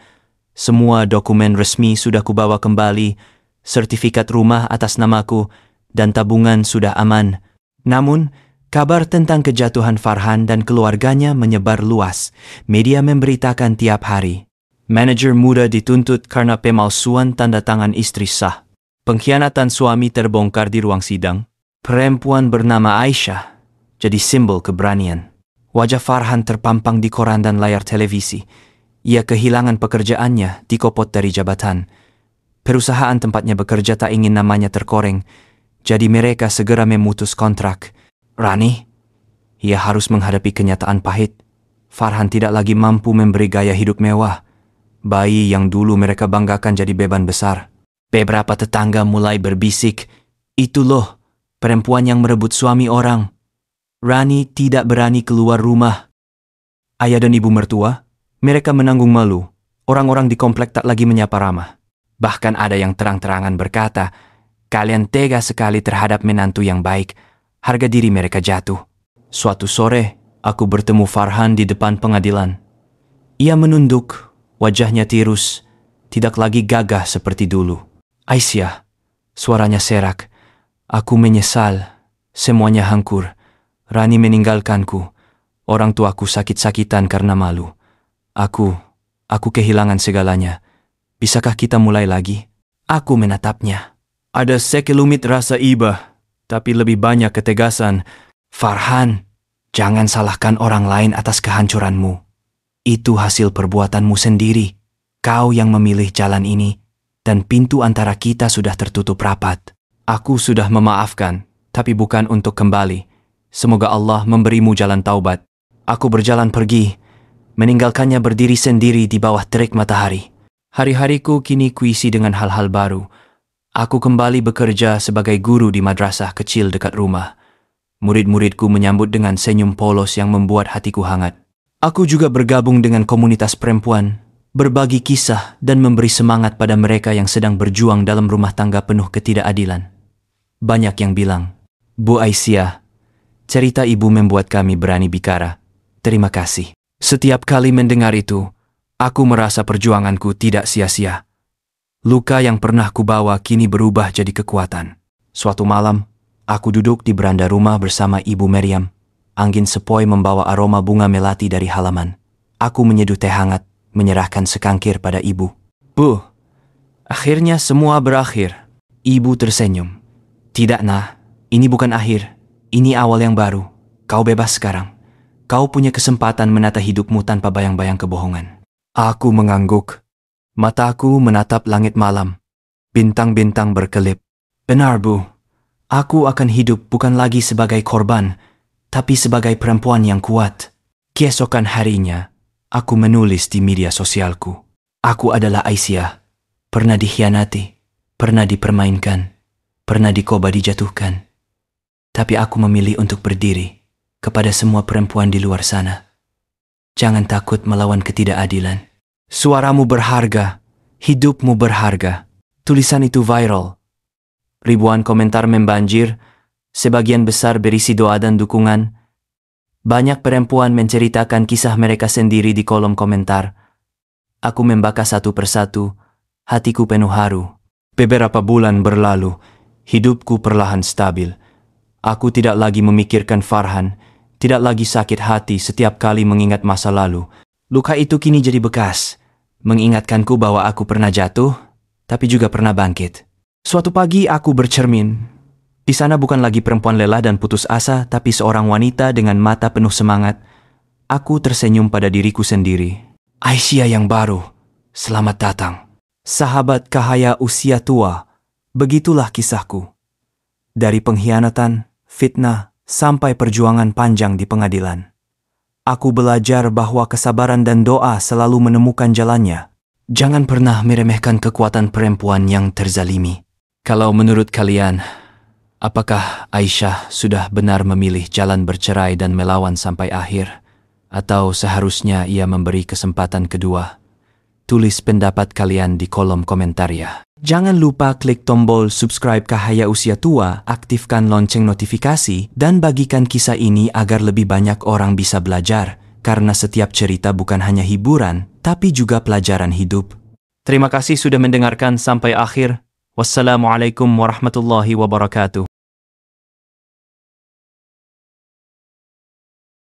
Semua dokumen resmi sudah kubawa kembali, sertifikat rumah atas namaku, dan tabungan sudah aman. Namun, kabar tentang kejatuhan Farhan dan keluarganya menyebar luas. Media memberitakan tiap hari. Manajer muda dituntut karena pemalsuan tanda tangan istri sah. Pengkhianatan suami terbongkar di ruang sidang. Perempuan bernama Aisyah jadi simbol keberanian. Wajah Farhan terpampang di koran dan layar televisi. Ia kehilangan pekerjaannya, dikopot dari jabatan. Perusahaan tempatnya bekerja tak ingin namanya terkoreng, jadi mereka segera memutus kontrak. Rani, ia harus menghadapi kenyataan pahit. Farhan tidak lagi mampu memberi gaya hidup mewah. Bayi yang dulu mereka banggakan jadi beban besar. Beberapa tetangga mulai berbisik, "Itu loh, perempuan yang merebut suami orang." Rani tidak berani keluar rumah. Ayah dan ibu mertua, mereka menanggung malu. Orang-orang di komplek tak lagi menyapa ramah. Bahkan ada yang terang-terangan berkata, "Kalian tega sekali terhadap menantu yang baik." Harga diri mereka jatuh. Suatu sore, aku bertemu Farhan di depan pengadilan. Ia menunduk, wajahnya tirus, tidak lagi gagah seperti dulu. "Aisyah," suaranya serak. "Aku menyesal. Semuanya hancur. Rani meninggalkanku. Orang tuaku sakit-sakitan karena malu. Aku kehilangan segalanya. Bisakah kita mulai lagi?" Aku menatapnya. Ada sekelumit rasa iba, tapi lebih banyak ketegasan. "Farhan, jangan salahkan orang lain atas kehancuranmu. Itu hasil perbuatanmu sendiri. Kau yang memilih jalan ini, dan pintu antara kita sudah tertutup rapat. Aku sudah memaafkan, tapi bukan untuk kembali. Semoga Allah memberimu jalan taubat." Aku berjalan pergi, meninggalkannya berdiri sendiri di bawah terik matahari. Hari-hariku kini kuisi dengan hal-hal baru. Aku kembali bekerja sebagai guru di madrasah kecil dekat rumah. Murid-muridku menyambut dengan senyum polos yang membuat hatiku hangat. Aku juga bergabung dengan komunitas perempuan, berbagi kisah dan memberi semangat pada mereka yang sedang berjuang dalam rumah tangga penuh ketidakadilan. Banyak yang bilang, "Bu Aisyah, cerita ibu membuat kami berani bicara. Terima kasih." Setiap kali mendengar itu, aku merasa perjuanganku tidak sia-sia. Luka yang pernah kubawa kini berubah jadi kekuatan. Suatu malam, aku duduk di beranda rumah bersama Ibu Maryam. Angin sepoi membawa aroma bunga melati dari halaman. Aku menyeduh teh hangat, menyerahkan sekangkir pada ibu. "Bu, akhirnya semua berakhir." Ibu tersenyum. "Tidak, Nah. Ini bukan akhir. Ini awal yang baru. Kau bebas sekarang. Kau punya kesempatan menata hidupmu tanpa bayang-bayang kebohongan." Aku mengangguk. Mataku menatap langit malam. Bintang-bintang berkelip. "Benar, Bu. Aku akan hidup bukan lagi sebagai korban, tapi sebagai perempuan yang kuat." Keesokan harinya, aku menulis di media sosialku. Aku adalah Aisyah. Pernah dikhianati, pernah dipermainkan, pernah dikoba dijatuhkan. Tapi aku memilih untuk berdiri kepada semua perempuan di luar sana. Jangan takut melawan ketidakadilan. Suaramu berharga, hidupmu berharga. Tulisan itu viral. Ribuan komentar membanjir, sebagian besar berisi doa dan dukungan. Banyak perempuan menceritakan kisah mereka sendiri di kolom komentar. Aku membaca satu persatu, hatiku penuh haru. Beberapa bulan berlalu, hidupku perlahan stabil. Aku tidak lagi memikirkan Farhan, tidak lagi sakit hati setiap kali mengingat masa lalu. Luka itu kini jadi bekas, mengingatkanku bahwa aku pernah jatuh, tapi juga pernah bangkit. Suatu pagi aku bercermin. Di sana bukan lagi perempuan lelah dan putus asa, tapi seorang wanita dengan mata penuh semangat. Aku tersenyum pada diriku sendiri. Aisyah yang baru, selamat datang. Sahabat Cahaya Usia Tua, begitulah kisahku. Dari pengkhianatan, fitnah, sampai perjuangan panjang di pengadilan. Aku belajar bahwa kesabaran dan doa selalu menemukan jalannya. Jangan pernah meremehkan kekuatan perempuan yang terzalimi. Kalau menurut kalian, apakah Aisyah sudah benar memilih jalan bercerai dan melawan sampai akhir? Atau seharusnya ia memberi kesempatan kedua? Tulis pendapat kalian di kolom komentar ya. Jangan lupa klik tombol subscribe Cahaya Usia Tua, aktifkan lonceng notifikasi, dan bagikan kisah ini agar lebih banyak orang bisa belajar, karena setiap cerita bukan hanya hiburan, tapi juga pelajaran hidup. Terima kasih sudah mendengarkan sampai akhir. Wassalamualaikum warahmatullahi wabarakatuh.